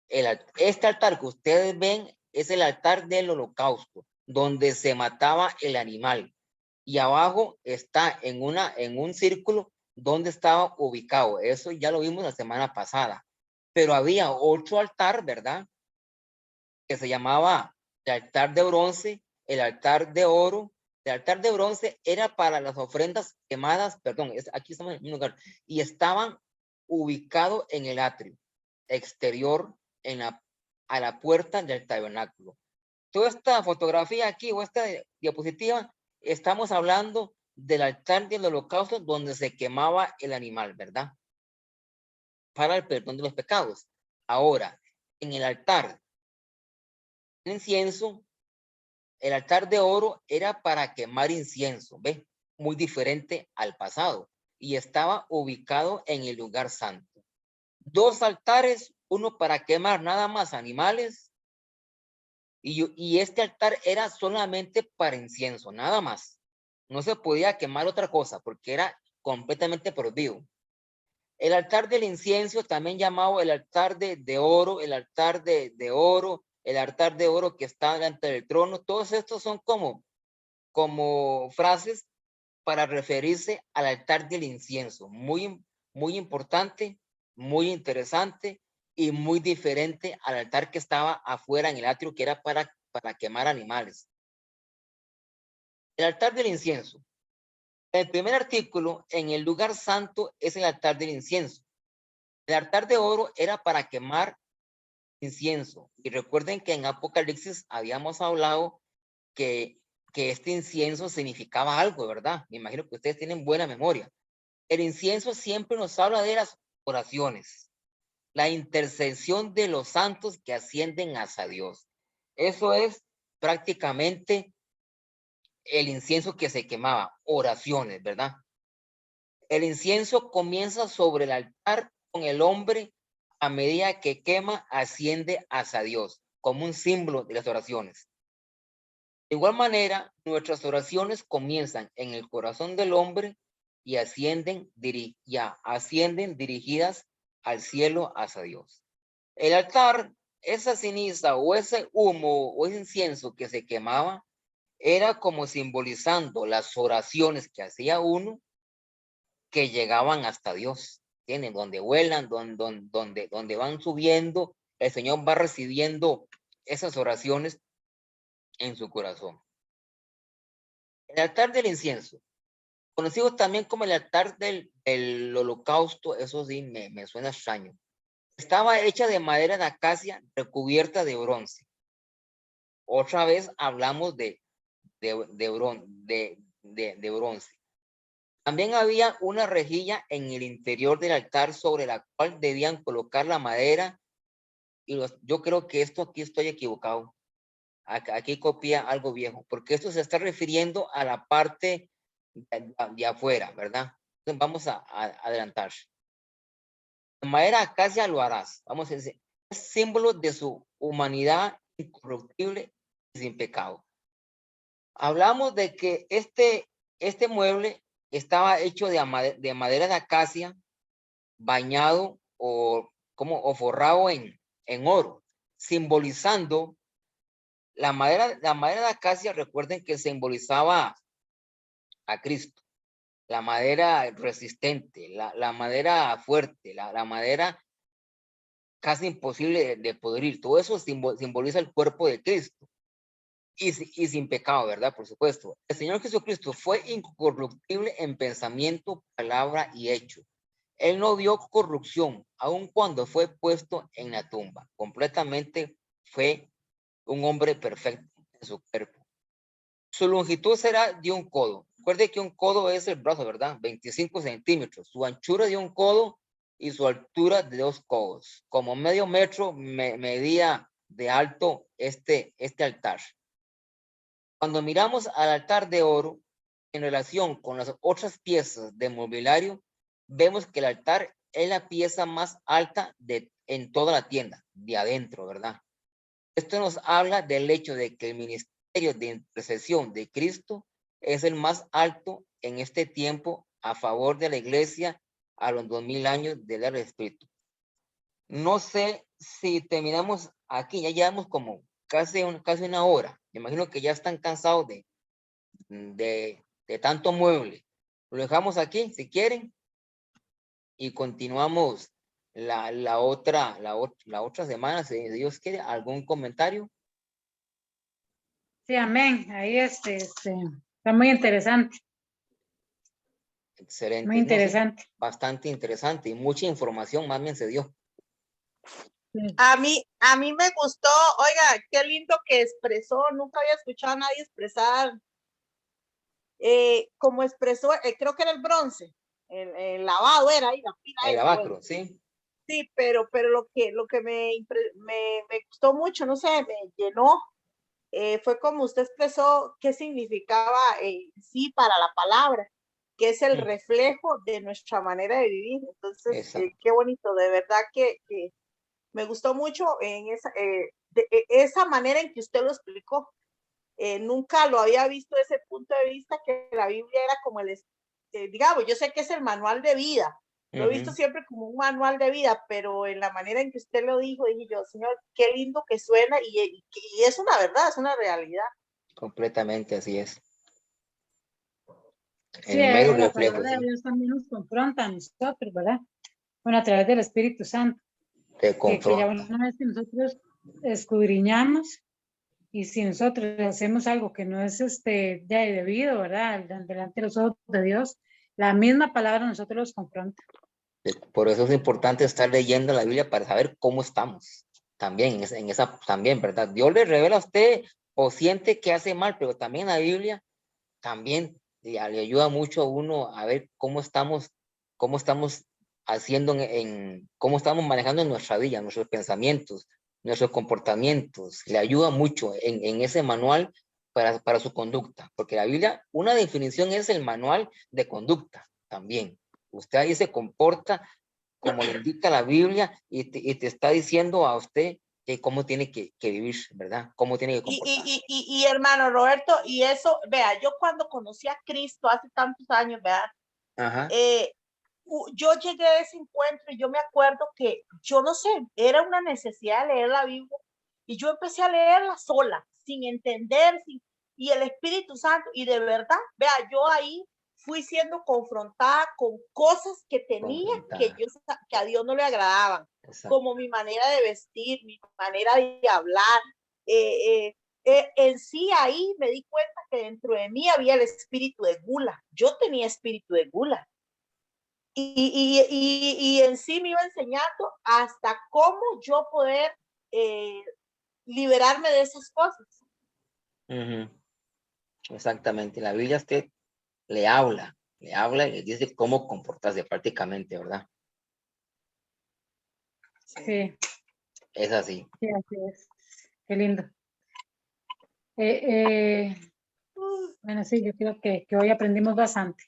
Este altar que ustedes ven es el altar del holocausto, donde se mataba el animal. Y abajo está en un círculo donde estaba ubicado. Eso ya lo vimos la semana pasada. Pero había otro altar, ¿verdad? Que se llamaba el altar de bronce, el altar de oro. El altar de bronce era para las ofrendas quemadas, perdón, aquí estamos en un lugar, y estaban ubicados en el atrio exterior, a la puerta del tabernáculo. Toda esta fotografía aquí o esta diapositiva, estamos hablando del altar del holocausto donde se quemaba el animal, ¿verdad? Para el perdón de los pecados. Ahora, en el altar de incienso, el altar de oro era para quemar incienso, ¿ve? Muy diferente al pasado. Y estaba ubicado en el lugar santo. Dos altares, uno para quemar nada más animales, y este altar era solamente para incienso, nada más. No se podía quemar otra cosa porque era completamente prohibido. El altar del incienso, también llamado el altar de oro, el altar de oro, el altar de oro que está delante del trono, todos estos son como frases para referirse al altar del incienso. Muy, muy importante, muy interesante y muy diferente al altar que estaba afuera en el atrio, que era para quemar animales. El altar del incienso. El primer artículo en el lugar santo es el altar del incienso. El altar de oro era para quemar incienso. Y recuerden que en Apocalipsis habíamos hablado que este incienso significaba algo, ¿verdad? Me imagino que ustedes tienen buena memoria. El incienso siempre nos habla de las oraciones, la intercesión de los santos que ascienden hacia Dios. Eso es prácticamente el incienso que se quemaba, oraciones, ¿verdad? El incienso comienza sobre el altar con el hombre, a medida que quema, asciende hacia Dios, como un símbolo de las oraciones. De igual manera, nuestras oraciones comienzan en el corazón del hombre y ascienden dirigidas al cielo hacia Dios. El altar, esa ceniza o ese humo o ese incienso que se quemaba, era como simbolizando las oraciones que hacía uno que llegaban hasta Dios. Tienen donde vuelan, donde van subiendo, el Señor va recibiendo esas oraciones en su corazón. El altar del incienso, conocido también como el altar del holocausto, eso sí me suena extraño. Estaba hecha de madera de acacia recubierta de bronce. Otra vez hablamos de bronce. También había una rejilla en el interior del altar sobre la cual debían colocar la madera. Y yo creo que esto aquí estoy equivocado. Aquí copia algo viejo, porque esto se está refiriendo a la parte de afuera, ¿verdad? Entonces vamos a adelantar. La madera acacia lo harás. Vamos a decir, es símbolo de su humanidad incorruptible y sin pecado. Hablamos de que este mueble estaba hecho de madera de acacia, bañado o forrado en oro, simbolizando la madera de acacia. Recuerden que simbolizaba a Cristo, la madera resistente, la madera fuerte, la madera casi imposible de pudrir. Todo eso simboliza el cuerpo de Cristo. Y sin pecado, ¿verdad? Por supuesto. El Señor Jesucristo fue incorruptible en pensamiento, palabra y hecho. Él no vio corrupción, aun cuando fue puesto en la tumba. Completamente fue un hombre perfecto en su cuerpo. Su longitud será de un codo. Recuerde que un codo es el brazo, ¿verdad? 25 centímetros. Su anchura de un codo y su altura de 2 codos. Como medio metro medía de alto este altar. Cuando miramos al altar de oro en relación con las otras piezas de mobiliario, vemos que el altar es la pieza más alta en toda la tienda, de adentro, ¿verdad? Esto nos habla del hecho de que el ministerio de intercesión de Cristo es el más alto en este tiempo a favor de la iglesia a los 2000 años del Espíritu. No sé si terminamos aquí, ya llevamos como casi una hora. Me imagino que ya están cansados de tanto mueble. Lo dejamos aquí, si quieren, y continuamos la otra semana, si Dios quiere. ¿Algún comentario? Sí, amén. Ahí está muy interesante. Excelente. Muy interesante. No, sí, bastante interesante y mucha información más bien se dio. Sí. A mí me gustó, oiga, qué lindo que expresó, nunca había escuchado a nadie expresar como expresó, creo que era el bronce, el lavado era ahí, la pila El esa, lavacro, bueno. sí. Sí, pero lo que me gustó mucho, no sé, me llenó, fue como usted expresó qué significaba sí para la palabra, que es el reflejo de nuestra manera de vivir. Entonces, qué bonito, de verdad que me gustó mucho en esa manera en que usted lo explicó. Nunca lo había visto desde ese punto de vista, que la Biblia era como digamos, yo sé que es el manual de vida, lo he visto siempre como un manual de vida, pero en la manera en que usted lo dijo, dije yo, Señor, qué lindo que suena, y es una verdad, es una realidad. Completamente, así es. Sí, la palabra de Dios también nos confronta a nosotros, ¿verdad? Bueno, a través del Espíritu Santo. Te confronta. Que ya una vez que nosotros escudriñamos, y si nosotros hacemos algo que no es ya debido, ¿verdad? Delante de los ojos de Dios, la misma palabra nosotros los confronta. Por eso es importante estar leyendo la Biblia para saber cómo estamos. También, también, ¿verdad? Dios le revela a usted o siente que hace mal, pero también la Biblia también le ayuda mucho a uno a ver cómo estamos haciendo, cómo estamos manejando en nuestra vida, nuestros pensamientos, nuestros comportamientos. Le ayuda mucho en ese manual para su conducta, porque la Biblia, una definición es el manual de conducta también. Usted ahí se comporta como le indica la Biblia y te está diciendo a usted cómo tiene que vivir, ¿verdad? Cómo tiene que comportarse. Y hermano Roberto, y eso, vea, yo cuando conocí a Cristo hace tantos años, vea, yo llegué a ese encuentro y yo me acuerdo que, yo no sé, era una necesidad de leer la Biblia y yo empecé a leerla sola, sin entender, y el Espíritu Santo, y de verdad, vea, yo ahí fui siendo confrontada con cosas que tenía que a Dios no le agradaban. Exacto. Como mi manera de vestir, mi manera de hablar. En sí ahí me di cuenta que dentro de mí había el espíritu de gula. Yo tenía espíritu de gula. Y en sí me iba enseñando hasta cómo yo poder liberarme de esas cosas. Exactamente. La Biblia usted le habla y le dice cómo comportarse prácticamente, ¿verdad? Sí. Es así. Sí, así es. Qué lindo. Bueno, sí, yo creo que hoy aprendimos bastante.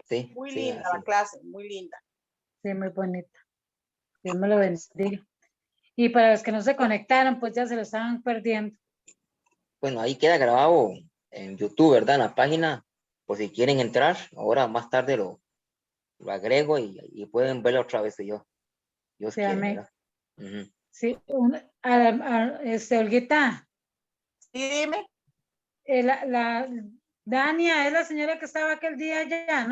Sí. Muy sí, linda así. la clase, muy linda. Sí, muy bonita. Dios me lo bendiga. Y para los que no se conectaron, pues ya se lo estaban perdiendo. Bueno, ahí queda grabado en YouTube, ¿verdad? En la página, por si quieren entrar, ahora más tarde lo agrego y pueden verlo otra vez si Dios Sí, quiere, amén. ¿verdad? Sí, Olguita. Sí, dime. La Dania es la señora que estaba aquel día allá, ¿no?